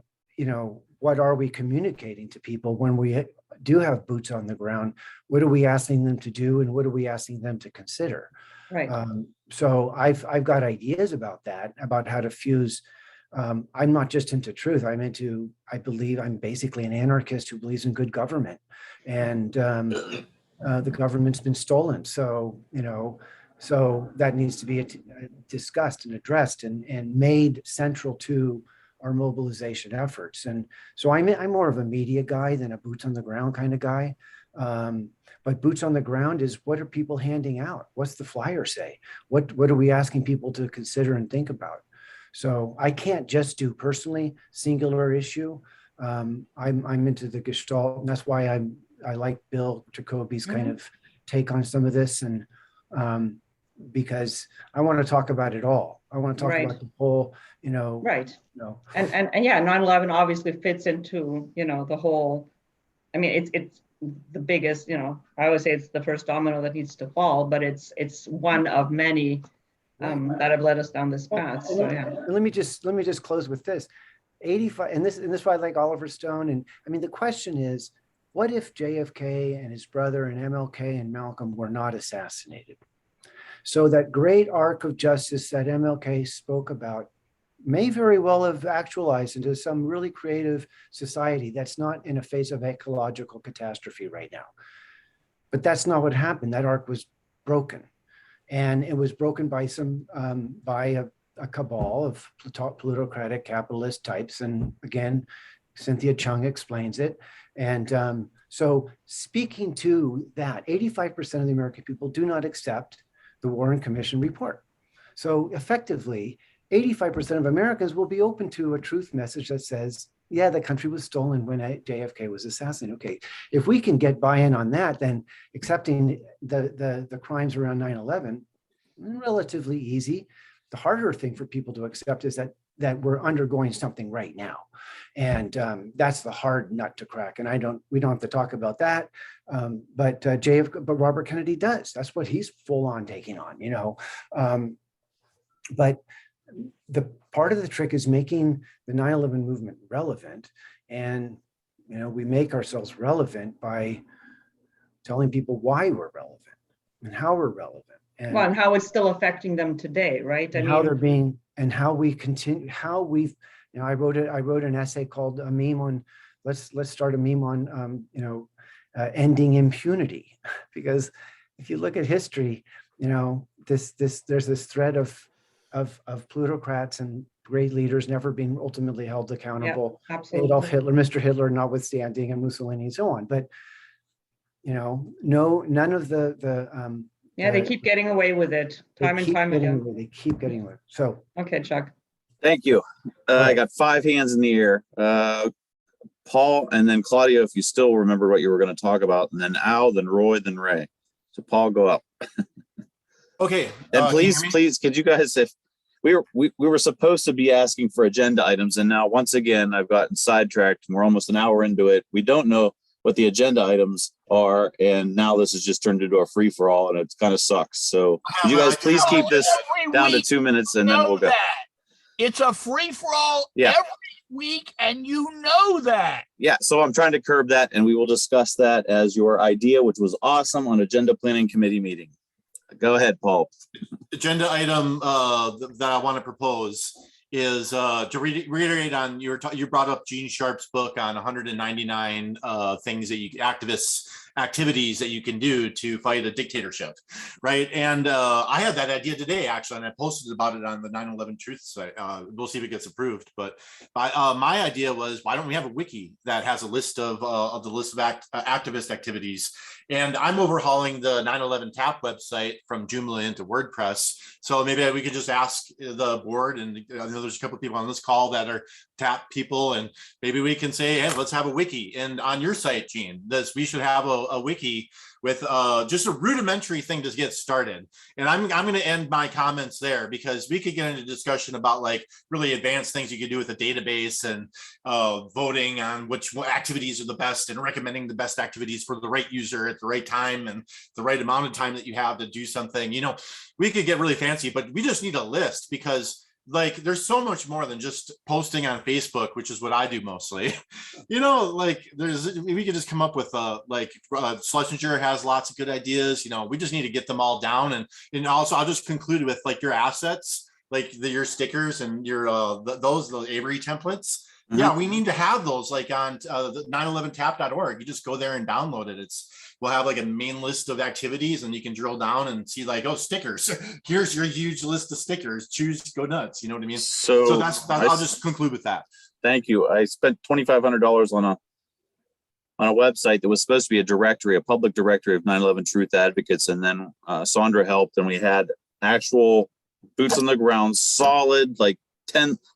are we communicating to people when we do have boots on the ground? What are we asking them to do, and what are we asking them to consider? Right. So I've got ideas about that, about how to fuse. I'm not just into truth. I'm basically an anarchist who believes in good government, and the government's been stolen. So that needs to be discussed and addressed and made central to our mobilization efforts. And so I'm more of a media guy than a boots on the ground kind of guy. But boots on the ground is, what are people handing out? What's the flyer say? What are we asking people to consider and think about? So I can't just do personally singular issue. I'm into the Gestalt, and that's why I like Bill Jacoby's kind of take on some of this, and because I want to talk about it all. I want to talk about the whole, Right. And yeah, 9/11 obviously fits into, the whole, I mean, it's the biggest, I always say it's the first domino that needs to fall, but it's one of many that have led us down this path. So yeah. Let me just close with this. 85, and this is why I like Oliver Stone. And I mean, the question is, what if JFK and his brother and MLK and Malcolm were not assassinated? So that great arc of justice that MLK spoke about may very well have actualized into some really creative society that's not in a phase of ecological catastrophe right now. But that's not what happened. That arc was broken. And it was broken by a cabal of plutocratic capitalist types. And again, Cynthia Chung explains it. And so speaking to that, 85% of the American people do not accept the Warren Commission report. So effectively, 85% of Americans will be open to a truth message that says, yeah, the country was stolen when JFK was assassinated. Okay, if we can get buy-in on that, then accepting the crimes around 9/11, relatively easy. The harder thing for people to accept is that we're undergoing something right now. And that's the hard nut to crack. And we don't have to talk about that. But Robert Kennedy does. That's what he's full on taking on, but the part of the trick is making the 9/11 movement relevant. And, we make ourselves relevant by telling people why we're relevant and how we're relevant. And, and how it's still affecting them today, right? How they're being, and how we continue, how we've, I wrote an essay called a meme on, let's start a meme on, ending impunity, because if you look at history, there's this thread of plutocrats and great leaders never being ultimately held accountable. Yeah, absolutely. Adolf Hitler, Mr. Hitler notwithstanding, and Mussolini and so on. But none of the they keep getting away with it time and time again. They keep getting away. So okay, Chuck. Thank you. I got 5 hands in the air. Paul, and then Claudia, if you still remember what you were going to talk about, and then Al, then Roy, then Ray. So Paul, go up. Okay. And please, could you guys, if we were supposed to be asking for agenda items, and now once again I've gotten sidetracked, and we're almost an hour into it. We don't know what the agenda items are, and now this has just turned into a free for all, and it kind of sucks. So could you guys please keep this down to 2 minutes, and then we'll go. It's a free for all every week, and you know that. Yeah, so I'm trying to curb that, and we will discuss that as your idea, which was awesome, on Agenda Planning Committee meeting. Go ahead, Paul. Agenda item that I want to propose is to reiterate on you brought up Gene Sharp's book on 199 things that activities that you can do to fight a dictatorship, right? And I had that idea today, actually, and I posted about it on the 9/11 Truth site. We'll see if it gets approved. But my idea was, why don't we have a wiki that has a list of the list of activist activities? And I'm overhauling the 9/11 TAP website from Joomla into WordPress. So maybe we could just ask the board, and I know there's a couple of people on this call that are TAP people, and maybe we can say, hey, let's have a wiki. And on your site, Gene, we should have a wiki with just a rudimentary thing to get started. And I'm going to end my comments there, because we could get into discussion about like really advanced things you could do with a database, and voting on which activities are the best, and recommending the best activities for the right user at the right time and the right amount of time that you have to do something. We could get really fancy, but we just need a list, because like there's so much more than just posting on Facebook, which is what I do mostly. We could just come up with Schlesinger has lots of good ideas. We just need to get them all down. And also I'll just conclude with like your assets, like your stickers and your the Avery templates. Mm-hmm. Yeah, we need to have those like on the 911tap.org. You just go there and download it. We'll have like a main list of activities, and you can drill down and see like, oh, stickers. Here's your huge list of stickers. Choose, go nuts. You know what I mean? So that's I'll just conclude with that. Thank you. I spent $2,500 on a website that was supposed to be a public directory of 9/11 Truth advocates, and then Sandra helped, and we had actual boots on the ground, solid like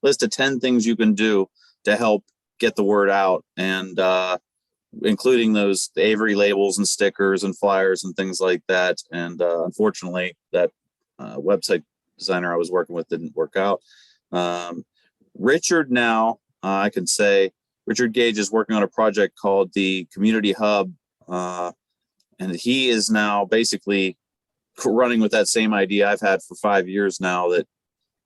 list of 10 things you can do to help get the word out, and including those Avery labels and stickers and flyers and things like that. And unfortunately, that website designer I was working with didn't work out. Richard now, I can say, Richard Gage is working on a project called the Community Hub, and he is now basically running with that same idea I've had for 5 years now. That,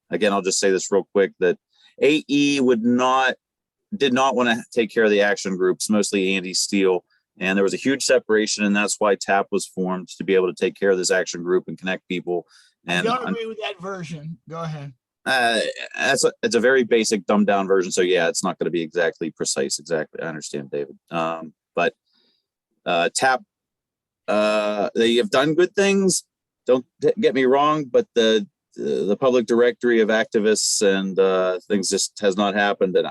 again, I'll just say this real quick, that AE did not want to take care of the action groups, mostly Andy Steele. And there was a huge separation, and that's why TAP was formed, to be able to take care of this action group and connect people. And I don't agree with that version. Go ahead. It's a very basic, dumbed down version. So yeah, it's not going to be exactly precise. Exactly. I understand, David. But TAP, they have done good things. Don't get me wrong, but the public directory of activists and things just has not happened. And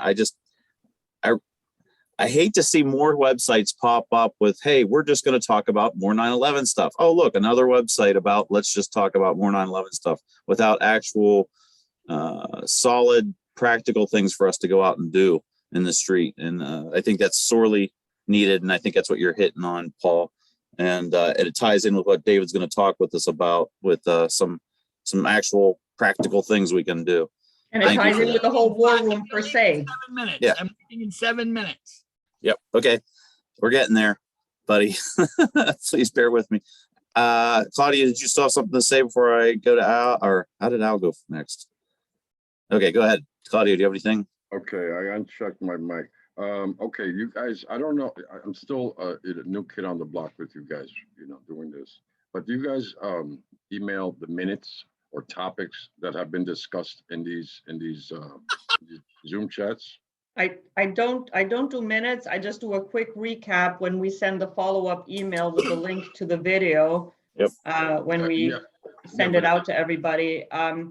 I hate to see more websites pop up with, hey, we're just going to talk about more 9/11 stuff. Oh, look, another website about, let's just talk about more 9/11 stuff, without actual solid, practical things for us to go out and do in the street. And I think that's sorely needed. And I think that's what you're hitting on, Paul. And it ties in with what David's going to talk with us about, with some actual practical things we can do. And it ties in with the whole war room per se. 7 minutes. Yeah. I'm leaving in 7 minutes. Yep. Okay. We're getting there, buddy. Please bear with me. Claudia, did you still have something to say before I go to Al, or how did Al go next? Okay, go ahead. Claudia, do you have anything? Okay, I unchecked my mic. Okay, you guys, I don't know. I'm still a new kid on the block with you guys, doing this. But do you guys email the minutes or topics that have been discussed in these Zoom chats? I don't do minutes. I just do a quick recap when we send the follow-up email with the link to the video. Yep. When we send it out to everybody. I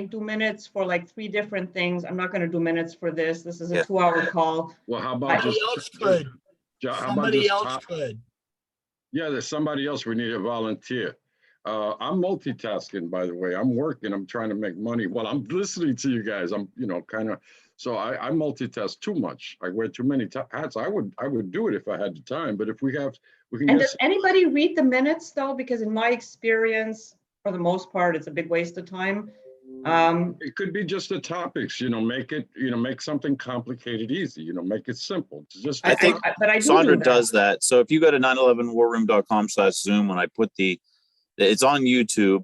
do minutes for like 3 different things. I'm not going to do minutes for this. This is a 2-hour call. Well, how about Somebody else could. Somebody else could. Yeah, there's somebody else. We need a volunteer. I'm multitasking, by the way. I'm working. I'm trying to make money while I'm listening to you guys. I'm, kind of. So I multitast too much. I wear too many hats. I would do it if I had the time. But if we can. And does anybody read the minutes though? Because in my experience, for the most part, it's a big waste of time. It could be just the topics. Make it. Make something complicated easy. Make it simple. It's just. I think Sandra does that. So if you go to 911warroom.com/Zoom, when I put it's on YouTube.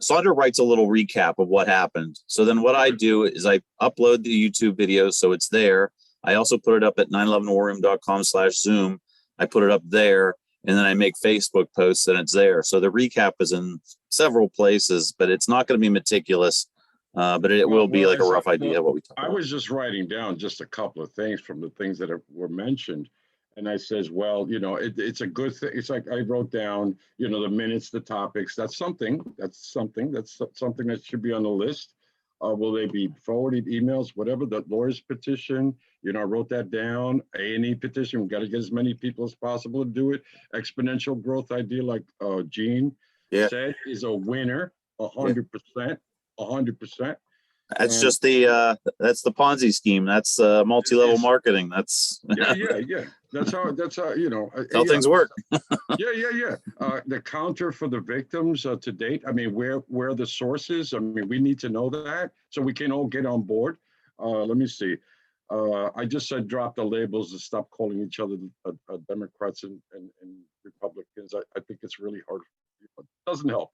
Sandra writes a little recap of what happened. So then what I do is I upload the YouTube video, so it's there. I also put it up at 911warroom.com/Zoom. I put it up there, and then I make Facebook posts, and it's there. So the recap is in several places, but it's not going to be meticulous. But it will be like a rough idea of what we talk about. I was just writing down just a couple of things from the things that were mentioned. And I says, well, it's a good thing. It's like I wrote down, the minutes, the topics. That's something that should be on the list. Will they be forwarded emails, whatever, the lawyer's petition? I wrote that down. A&E petition. We've got to get as many people as possible to do it. Exponential growth idea, like Gene said, is a winner, 100%. 100%. That's just that's the Ponzi scheme. That's multi-level marketing. That's yeah. That's how how things work. Yeah. The counter for the victims to date. I mean, where the sources. I mean, we need to know that so we can all get on board. Let me see. I just said drop the labels and stop calling each other Democrats and Republicans. I think it's really hard. It doesn't help.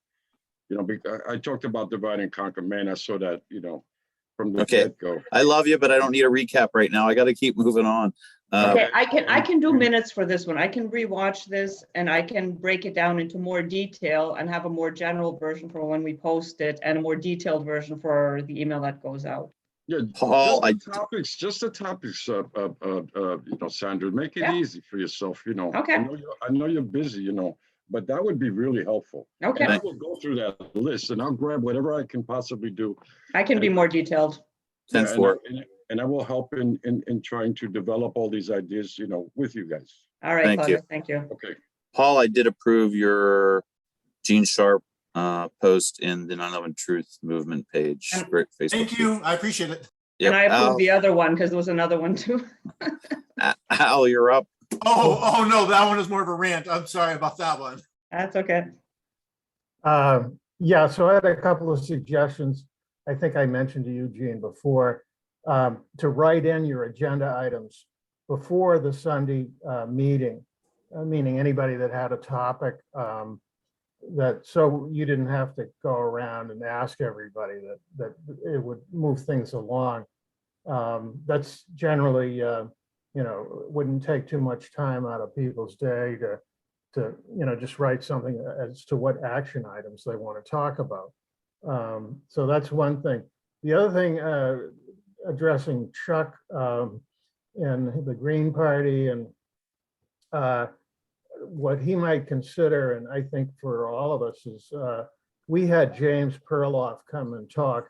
I talked about divide and conquer. Man, I saw that, from the get-go. I love you, but I don't need a recap right now. I got to keep moving on. Okay, I can do minutes for this one. I can rewatch this and I can break it down into more detail and have a more general version for when we post it and a more detailed version for the email that goes out. Yeah, Paul, just the topics, Sandra, make it easy for yourself. Okay. I know you're busy, but that would be really helpful. Okay. And I will go through that list and I'll grab whatever I can possibly do. I can be more detailed. And I will help in trying to develop all these ideas, with you guys. All right, Claudia, thank you. Okay. Paul, I did approve your Gene Sharp post in the 9/11 Truth Movement page. And- Facebook. Thank you. I appreciate it. Yep. And I approve Al, the other one because there was another one too. Al, you're up. Oh no, that one is more of a rant. I'm sorry about that one. That's okay. Yeah, so I had a couple of suggestions. I think I mentioned to Eugene before, to write in your agenda items before the Sunday meeting, meaning anybody that had a topic, that so you didn't have to go around and ask everybody, that it would move things along. That's generally, wouldn't take too much time out of people's day to just write something as to what action items they want to talk about. So that's one thing. The other thing, addressing Chuck and the Green Party and what he might consider, and I think for all of us, is we had James Perloff come and talk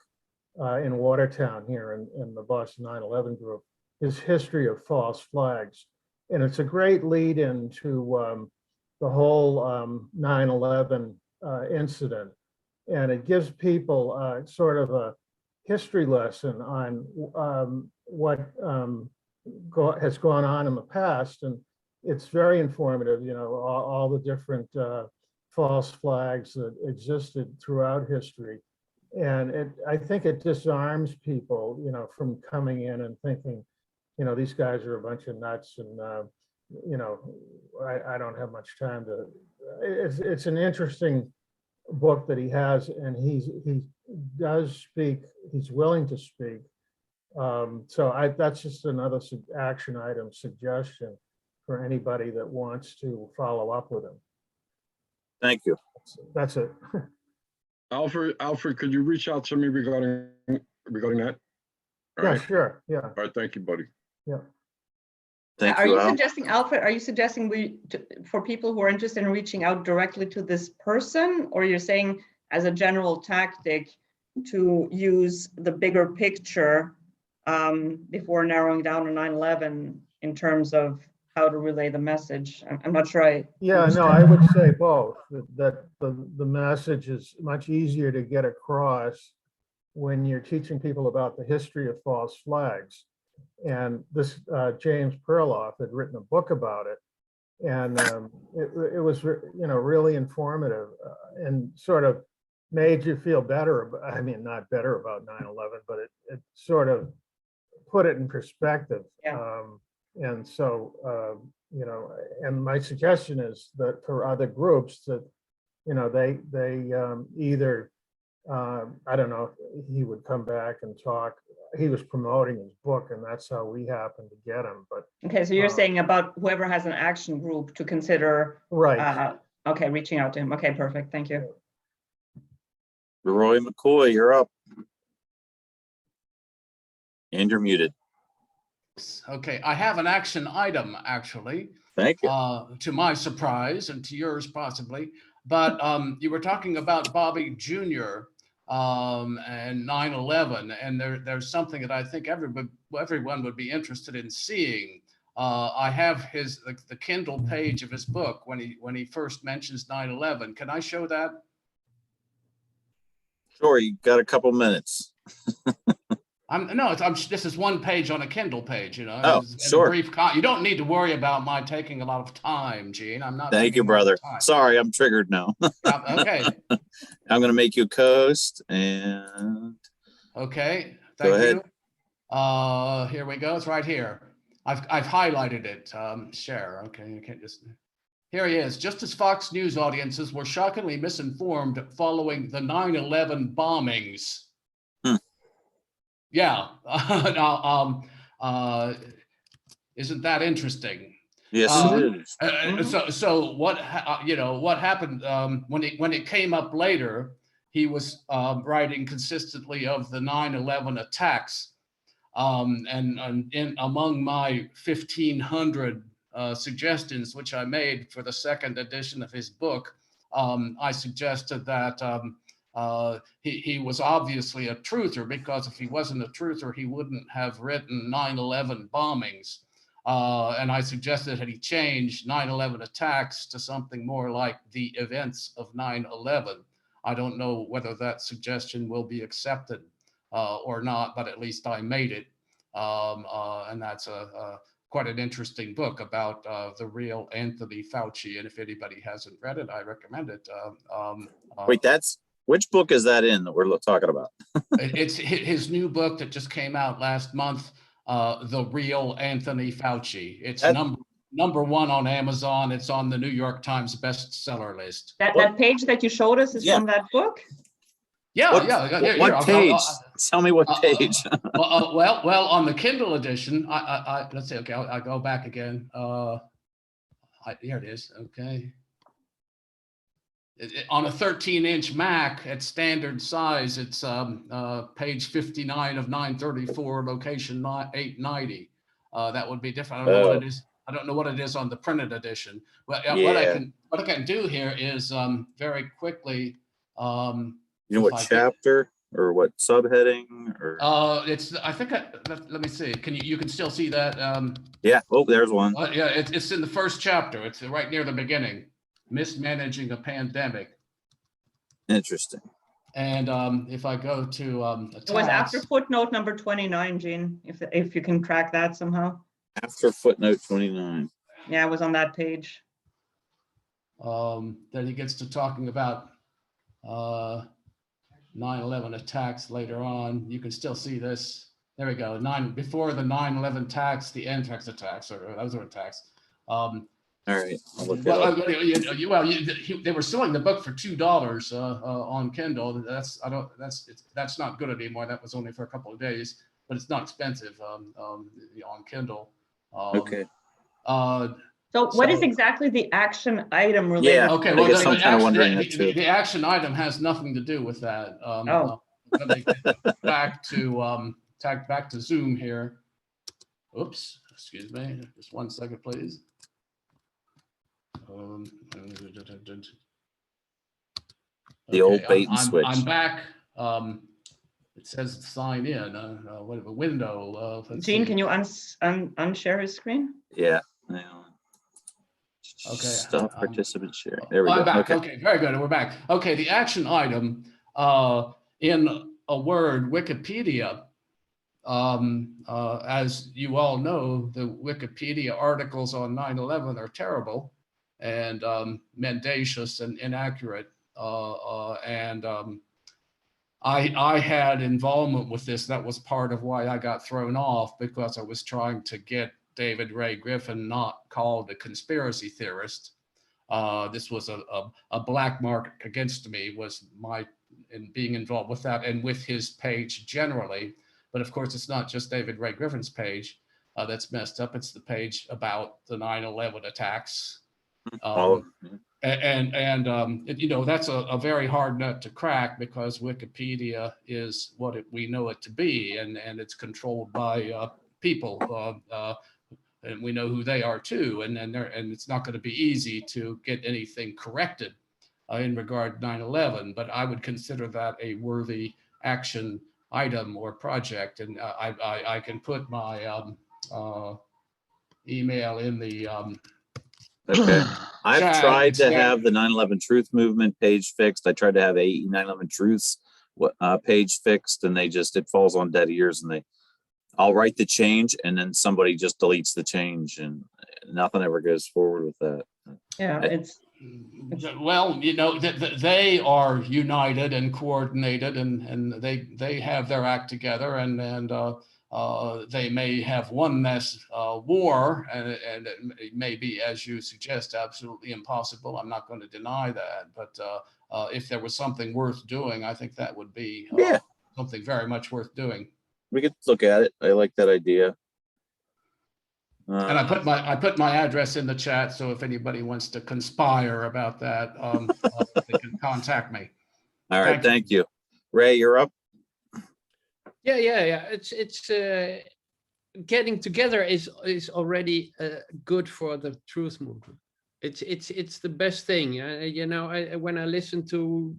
in Watertown here in the Boston 9/11 group, his history of false flags. And it's a great lead into the whole 9/11 incident. And it gives people sort of a history lesson on what has gone on in the past. And it's very informative, all the different false flags that existed throughout history. And I think it disarms people, from coming in and thinking, these guys are a bunch of nuts and, I don't have much time to, it's an interesting book that he has, and he does speak, he's willing to speak. So that's just another action item suggestion for anybody that wants to follow up with him. Thank you. That's it. Alfred, could you reach out to me regarding that? All Yeah, right. sure. Yeah. All right, thank you, buddy. Yeah. Thank Are you, you Al. suggesting, Alfred, are you suggesting for people who are interested in reaching out directly to this person, or you're saying as a general tactic to use the bigger picture before narrowing down on 9/11 in terms of how to relay the message? I'm not sure Yeah, no, I would say both, that the message is much easier to get across when you're teaching people about the history of false flags. And this James Perloff had written a book about it, and it was really informative and sort of made you feel better. I mean, not better about 9/11, but it sort of put it in perspective. Yeah. And so and my suggestion is that for other groups that they either I don't know if he would come back and talk. He was promoting his book, and that's how we happened to get him. But Okay, so you're saying about whoever has an action group to consider, right. Okay, reaching out to him. Okay, perfect. Thank you. Roy McCoy, you're up. And you're muted. Okay, I have an action item, actually, Thank you. to my surprise and to yours possibly. But you were talking about Bobby Jr. And 9/11, and there's something that I think everyone would be interested in seeing. I have the Kindle page of his book when he first mentions 9/11. Can I show that? Sure, you got a couple minutes. This is one page on a Kindle page, Oh, it's sure. a brief you don't need to worry about my taking a lot of time, Gene. I'm not. Thank you, taking a lot of brother. time. Sorry, I'm triggered now. Okay. I'm going to make you a co-host, and Okay. Go Thank ahead. you. Here we go. It's right here. I've highlighted it. Share. Okay. You can't just. Here he is. Just as Fox News audiences were shockingly misinformed following the 9/11 bombings. Yeah. Now, isn't that interesting? yes, it is. So what happened when it came up later? He was writing consistently of the 9/11 attacks, and among my 1,500 suggestions, which I made for the second edition of his book, I suggested that he was obviously a truther, because if he wasn't a truther, he wouldn't have written 9/11 bombings. And I suggested that he change 9/11 attacks to something more like the events of 9/11. I don't know whether that suggestion will be accepted or not, but at least I made it. And that's quite an interesting book about the real Anthony Fauci. And if anybody hasn't read it, I recommend it. Wait, which book is that in that we're talking about? It's his new book that just came out last month, The Real Anthony Fauci. It's number one on Amazon. It's on the New York Times bestseller list. That page that you showed us is from that book? Yeah, What page? Tell me what page. Well, on the Kindle edition, let's see. Okay, I'll go back again. Here it is. Okay. On a 13-inch Mac at standard size, it's page 59 of 934, location 890. That would be different. I don't know what it is. I don't know what it is on the printed edition. Well, what I can do here is very quickly. You know what chapter or what subheading or? It's. I think. Let me see. You can still see that? Yeah. Oh, there's one. Yeah. It's in the first chapter. It's right near the beginning. Mismanaging a pandemic. Interesting. And if I go to it was after footnote number 29, Gene. If you can track that somehow. After footnote 29. Yeah, it was on that page. Then he gets to talking about 9/11 attacks later on. You can still see this. There we go. Before the 9/11 attacks, the anthrax attacks, or those are attacks. All right. I'll look that up. They were selling the book for $2 on Kindle. That's not good anymore. That was only for a couple of days, but it's not expensive on Kindle. Okay. So what is exactly the action item related? Yeah. Okay. Well, I'm kind of wondering that too. The action item has nothing to do with that. Let me get back to Zoom here. Oops. Excuse me. Just 1 second, please. The old bait and switch. I'm back. It says sign in. Whatever window. Gene, can you unshare his screen? Yeah. Okay. Stop participant sharing. There we go. I'm back. Okay, very good. We're back. Okay, the action item in a word, Wikipedia. As you all know, the Wikipedia articles on 9/11 are terrible and mendacious and inaccurate. I had involvement with this. That was part of why I got thrown off, because I was trying to get David Ray Griffin not called a conspiracy theorist. This was a black mark against me, was in being involved with that and with his page generally. But of course, it's not just David Ray Griffin's page that's messed up. It's the page about the 9/11 attacks. That's a very hard nut to crack, because Wikipedia is what we know it to be, and it's controlled by people, and we know who they are too, and it's not going to be easy to get anything corrected in regard to 9/11. But I would consider that a worthy action item or project, and I can put my email in the. Okay. I've tried to have the 9/11 Truth Movement page fixed. I tried to have AE 9/11 Truths page fixed, and it falls on dead ears. And I'll write the change, and then somebody just deletes the change, and nothing ever goes forward with that. Yeah, well, they are united and coordinated, and they have their act together, and they may have won this war, and it may be, as you suggest, absolutely impossible. I'm not going to deny that, but if there was something worth doing, I think that would be something very much worth doing. We could look at it. I like that idea. And I put my address in the chat, so if anybody wants to conspire about that, they can contact me. All right, thank you. Ray, you're up. Yeah. It's getting together is already good for the truth movement. It's the best thing. When I listen to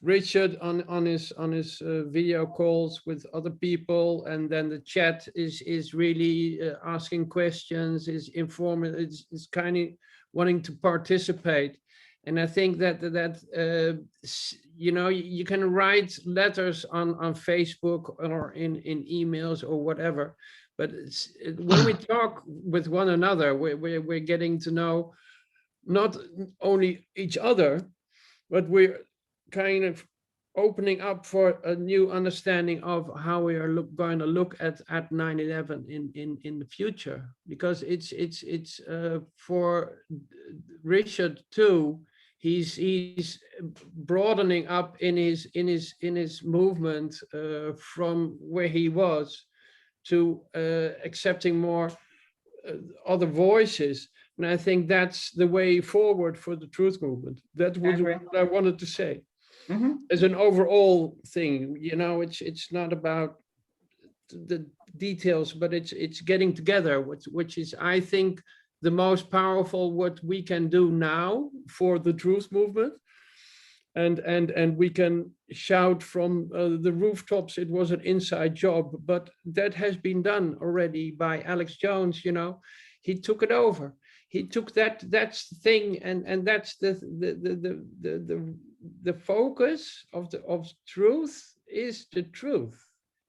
Richard on his video calls with other people, and then the chat is really asking questions, is informative, is kind of wanting to participate. And I think that you know, you can write letters on Facebook or in emails or whatever, but when we talk with one another, we're getting to know not only each other, but we're kind of opening up for a new understanding of how we are going to look at 9/11 in the future, because it's for Richard too. He's broadening up in his movement from where he was to accepting more other voices. And I think that's the way forward for the truth movement. That was what I wanted to say. Mm-hmm. As an overall thing, you know, it's not about the details, but it's getting together, which is, I think, the most powerful what we can do now for the truth movement. And we can shout from the rooftops, it was an inside job, but that has been done already by Alex Jones. You know, he took it over. He took that's the thing, and that's the focus of truth is the truth.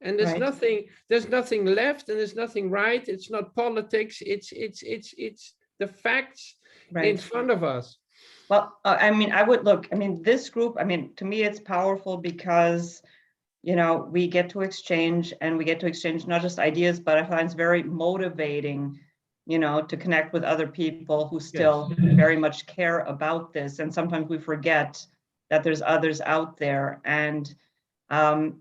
And there's nothing left, and there's nothing right. It's not politics. It's the facts in front of us. Well, I mean, this group, I mean, to me, it's powerful because, you know, we get to exchange, and we get to exchange not just ideas, but I find it's very motivating, you know, to connect with other people who still very much care about this. And sometimes we forget that there's others out there, and,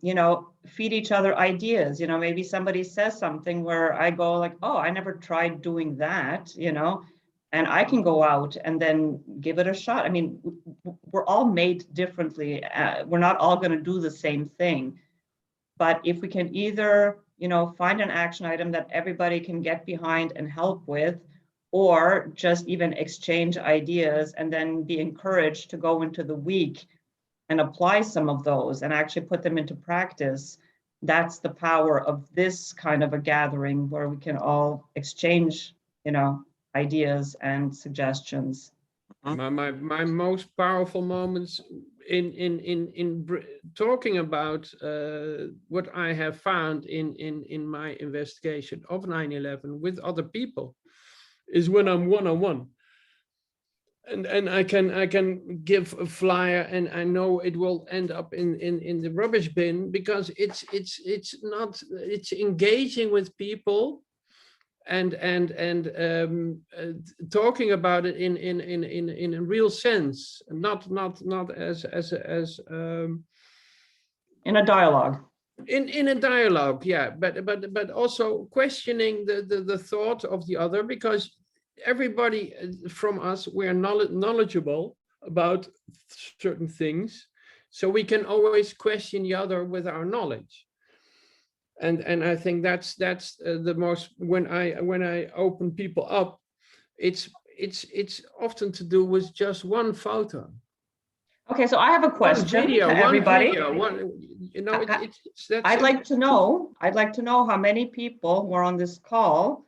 you know, feed each other ideas. You know, maybe somebody says something where I go like, oh, I never tried doing that, you know, and I can go out and then give it a shot. I mean, we're all made differently. We're not all going to do the same thing. But if we can either, you know, find an action item that everybody can get behind and help with, or just even exchange ideas and then be encouraged to go into the week and apply some of those and actually put them into practice, that's the power of this kind of a gathering where we can all exchange, you know, ideas and suggestions. My most powerful moments in talking about what I have found in my investigation of 9/11 with other people is when I'm one-on-one. And I can give a flyer, and I know it will end up in the rubbish bin, because it's engaging with people and talking about it in a real sense, not as in a dialogue. In a dialogue, yeah, but also questioning the thought of the other, because everybody from us, we're knowledgeable about certain things, so we can always question the other with our knowledge. And I think that's the most, when I open people up, it's often to do with just one photo. Okay, so I have a question video, to everybody. You know, I'd like to know how many people who are on this call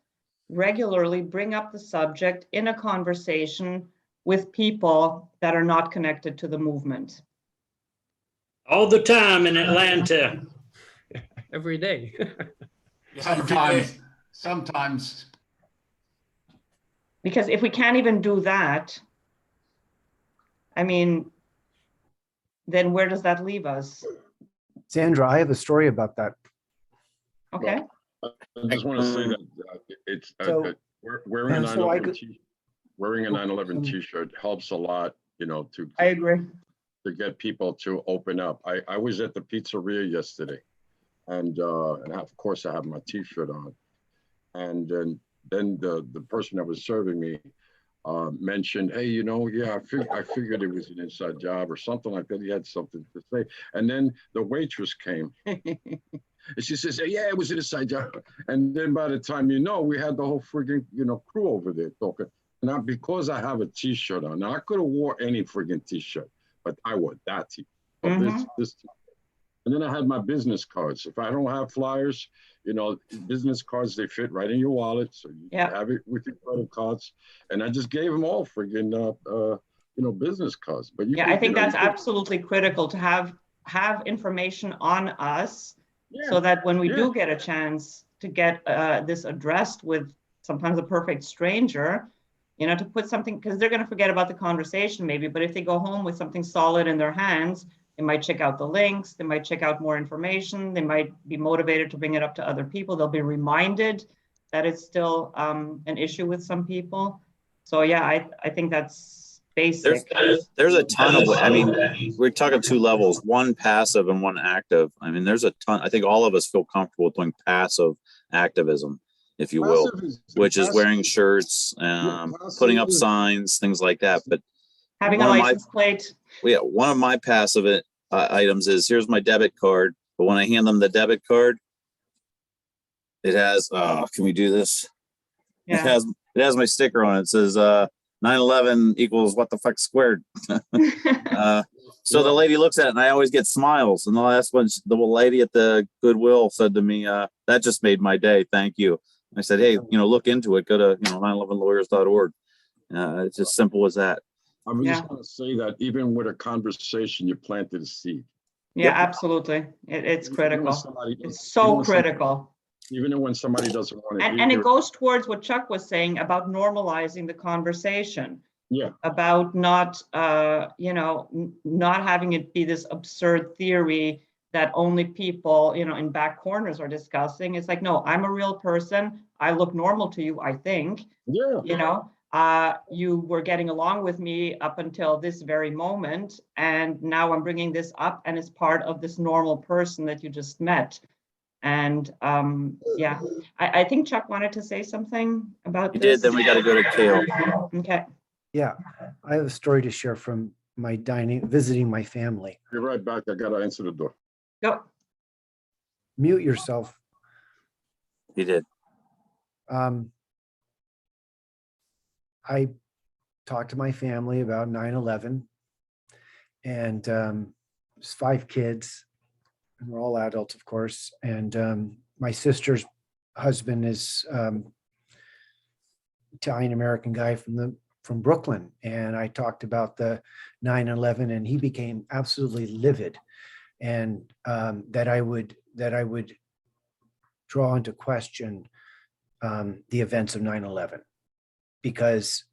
regularly bring up the subject in a conversation with people that are not connected to the movement. All the time in Atlanta. Every day. Sometimes. Because if we can't even do that, I mean, then where does that leave us? Sandra, I have a story about that. Okay. I just want to say that it's wearing a 9/11 t-shirt helps a lot, you know, I agree. To get people to open up. I was at the pizzeria yesterday, and of course I have my t-shirt on, and then the person that was serving me mentioned, hey, you know, yeah, I figured it was an inside job or something like that. He had something to say, and then the waitress came. And she says, yeah, it was an inside job. And then by the time, you know, we had the whole friggin', you know, crew over there talking. Now, because I have a t-shirt on, now I could have wore any friggin' t-shirt, but I wore that t-shirt. This and then I had my business cards. If I don't have flyers, you know, business cards, they fit right in your wallet. So you have it with your credit cards. And I just gave them all friggin' business cards, but you Yeah, can, I think you that's can- absolutely critical to have information on us, Yeah, so that when we yeah. do get a chance to get this addressed with sometimes a perfect stranger, to put something, because they're going to forget about the conversation maybe, but if they go home with something solid in their hands, they might check out the links, they might check out more information, they might be motivated to bring it up to other people, they'll be reminded that it's still an issue with some people. So yeah, I think that's basic. There's a ton of, I mean, we're talking two levels, one passive and one active. I mean, there's a ton. I think all of us feel comfortable with doing passive activism, if you will, which is wearing shirts, putting up signs, things like that. But having a license plate. Yeah, one of my passive items is, here's my debit card, but when I hand them the debit card, it has, can we do this? Yeah. It has my sticker on it. It says 9/11 equals what the fuck squared. So the lady looks at it and I always get smiles. And the last one, the lady at the Goodwill said to me, that just made my day. Thank you. I said, hey, look into it. Go to 911lawyers.org. It's as simple as that. I just want to say that even with a conversation, you planted a seed. Yeah, absolutely. It's critical. It's so critical. Even when somebody doesn't want to. And it goes towards what Chuck was saying about normalizing the conversation. Yeah. About not, not having it be this absurd theory that only people, in back corners are discussing. It's like, no, I'm a real person. I look normal to you, I think. Yeah. You were getting along with me up until this very moment, and now I'm bringing this up, and it's part of this normal person that you just met. And I think Chuck wanted to say something about this. You did, then we got to go to Kale. Okay. Yeah, I have a story to share from my visiting my family. You're right back. I got to answer the door. Go. Mute yourself. You did. I talked to my family about 9/11, and there's 5 kids, and we're all adults, of course. And my sister's husband is Italian American guy from Brooklyn, and I talked about the 9/11, and he became absolutely livid, and that I would draw into question the events of 9/11 because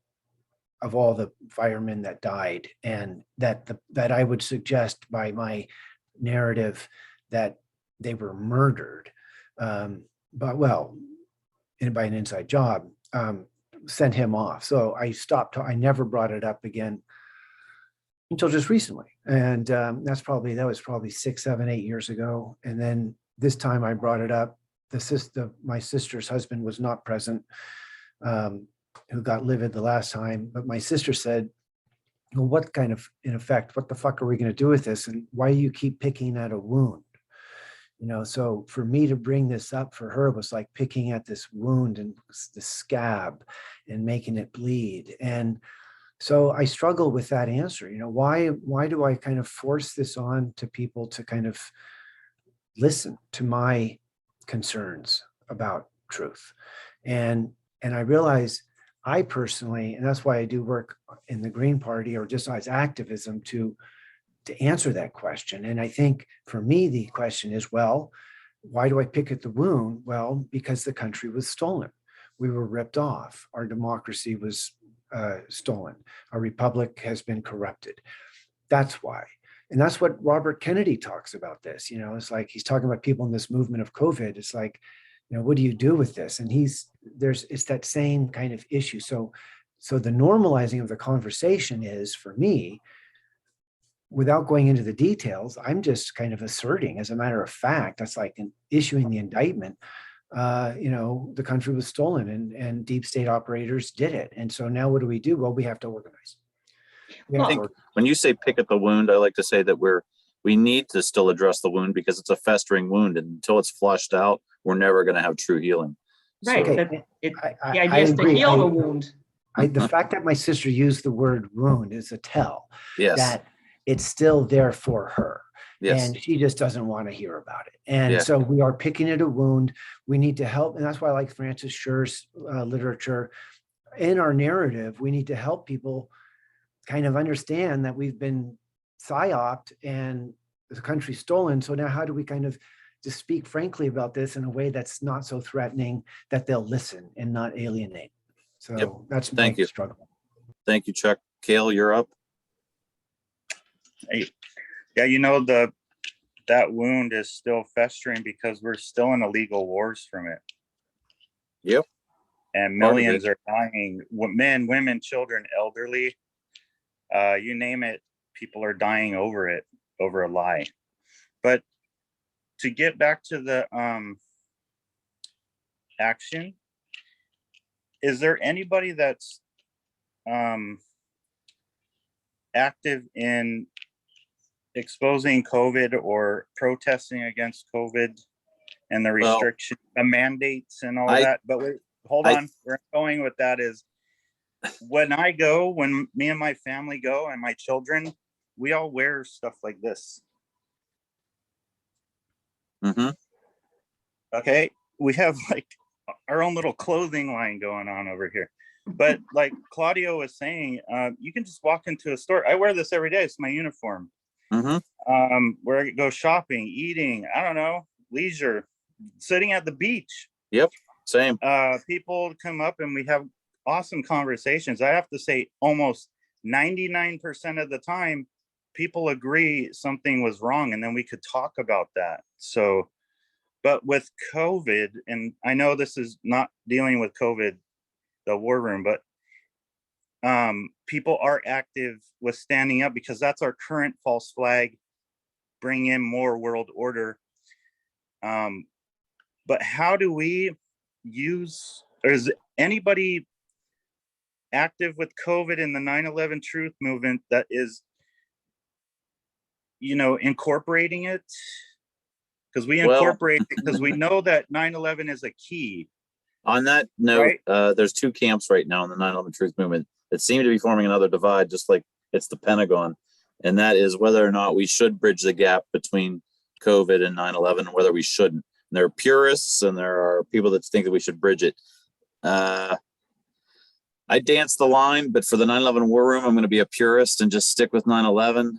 of all the firemen that died, and that I would suggest by my narrative that they were murdered, but by an inside job, sent him off. So I stopped. I never brought it up again until just recently, and that was probably 6, 7, 8 years ago. And then this time I brought it up. My sister's husband was not present, who got livid the last time. But my sister said, well, what kind of, in effect, what the fuck are we going to do with this? And why do you keep picking at a wound? So for me to bring this up for her was like picking at this wound and the scab and making it bleed. And so I struggle with that answer. Why do I kind of force this on to people to kind of listen to my concerns about truth? And I realize I personally, and that's why I do work in the Green Party or just as activism to answer that question. And I think for me, the question is, well, why do I pick at the wound? Well, because the country was stolen. We were ripped off. Our democracy was stolen. Our republic has been corrupted. That's why. And that's what Robert Kennedy talks about this. It's like he's talking about people in this movement of COVID. It's like, what do you do with this? And it's that same kind of issue. So the normalizing of the conversation is, for me, without going into the details, I'm just kind of asserting, as a matter of fact, that's like issuing the indictment. The country was stolen and deep state operators did it. And so now what do we do? Well, we have to organize. I think when you say pick at the wound, I like to say that we need to still address the wound because it's a festering wound, and until it's flushed out, we're never going to have true healing. Right. So, The idea is to heal the wound. The fact that my sister used the word wound is a tell. Yes. That it's still there for her. Yes. And she just doesn't want to hear about it. And so we are picking at a wound. We need to help. And that's why I like Francis Scher's literature. In our narrative, we need to help people kind of understand that we've been psyoped and the country's stolen. So now how do we kind of just speak frankly about this in a way that's not so threatening that they'll listen and not alienate? So Yep. that's my Thank you. struggle. Thank you, Chuck. Kale, you're up. Hey, yeah, that wound is still festering because we're still in illegal wars from it. Yep. And Part of millions it. are dying. Men, women, children, elderly, you name it, people are dying over it, over a lie. But to get back to the action, is there anybody that's active in exposing COVID or protesting against COVID and the Well, restriction, the mandates and all I- that? But wait, hold on. Where I'm going with that is when me and my family go and my children, we all wear stuff like this. Mm-hmm. Okay. We have like our own little clothing line going on over here. But like Claudio was saying, you can just walk into a store. I wear this every day. It's my uniform. Mm-hmm. Where I go shopping, eating, I don't know, leisure, sitting at the beach. Yep. Same. People come up and we have awesome conversations. I have to say almost 99% of the time, people agree something was wrong and then we could talk about that. So, but with COVID, and I know this is not dealing with COVID, the war room, but people are active with standing up because that's our current false flag, bring in more world order. But how do we use, or is anybody active with COVID in the 9/11 truth movement that is, incorporating it? Because we incorporate it because we know that 9/11 is a key. On that note, Right. There's two camps right now in the 9/11 truth movement that seem to be forming another divide, just like it's the Pentagon. And that is whether or not we should bridge the gap between COVID and 9/11 and whether we shouldn't. And there are purists and there are people that think that we should bridge it. I dance the line, but for the 9/11 war room, I'm going to be a purist and just stick with 9/11.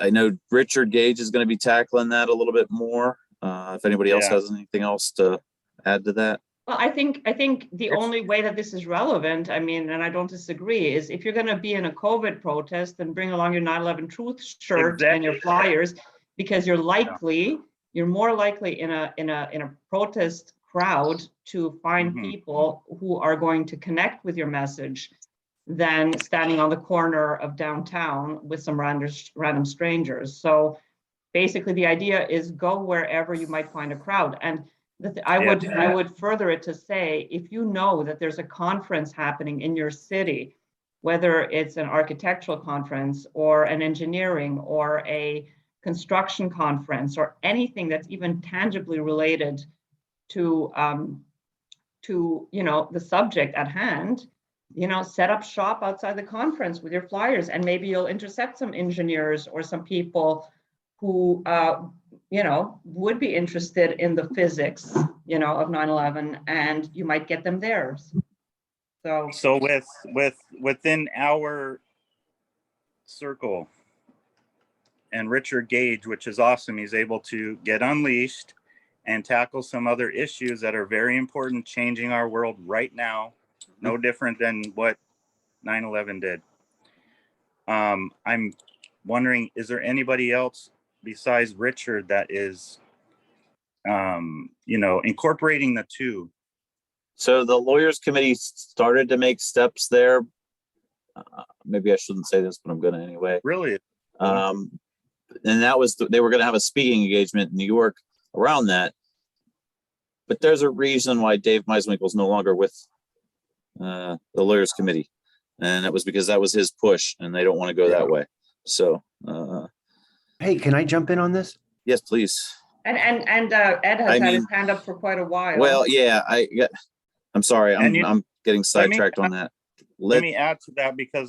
I know Richard Gage is going to be tackling that a little bit more. If anybody else has anything else to add to that. Well, I think the only way that this is relevant, I mean, and I don't disagree, is if you're going to be in a COVID protest, then bring along your 9/11 truth shirt and your flyers, because you're more likely in a protest crowd to find people who are going to connect with your message than standing on the corner of downtown with some random strangers. So basically the idea is go wherever you might find a crowd. And I would further it to say, if you know that there's a conference happening in your city, whether it's an architectural conference or an engineering or a construction conference or anything that's even tangibly related to the subject at hand, set up shop outside the conference with your flyers, and maybe you'll intercept some engineers or some people who would be interested in the physics, of 9/11, and you might get them there. So within our circle, and Richard Gage, which is awesome, he's able to get unleashed and tackle some other issues that are very important, changing our world right now, no different than what 9/11 did. I'm wondering, is there anybody else besides Richard that is, incorporating the two? So the lawyers committee started to make steps there. Maybe I shouldn't say this, but I'm going to anyway. Really? And that was, they were going to have a speaking engagement in New York around that. But there's a reason why Dave Meiswinkel's no longer with the lawyers committee. And it was because that was his push and they don't want to go that way. So, hey, can I jump in on this? Yes, please. And Ed has had his hand up for quite a while. Well, yeah, I'm sorry. I'm getting sidetracked on that. Let me add to that because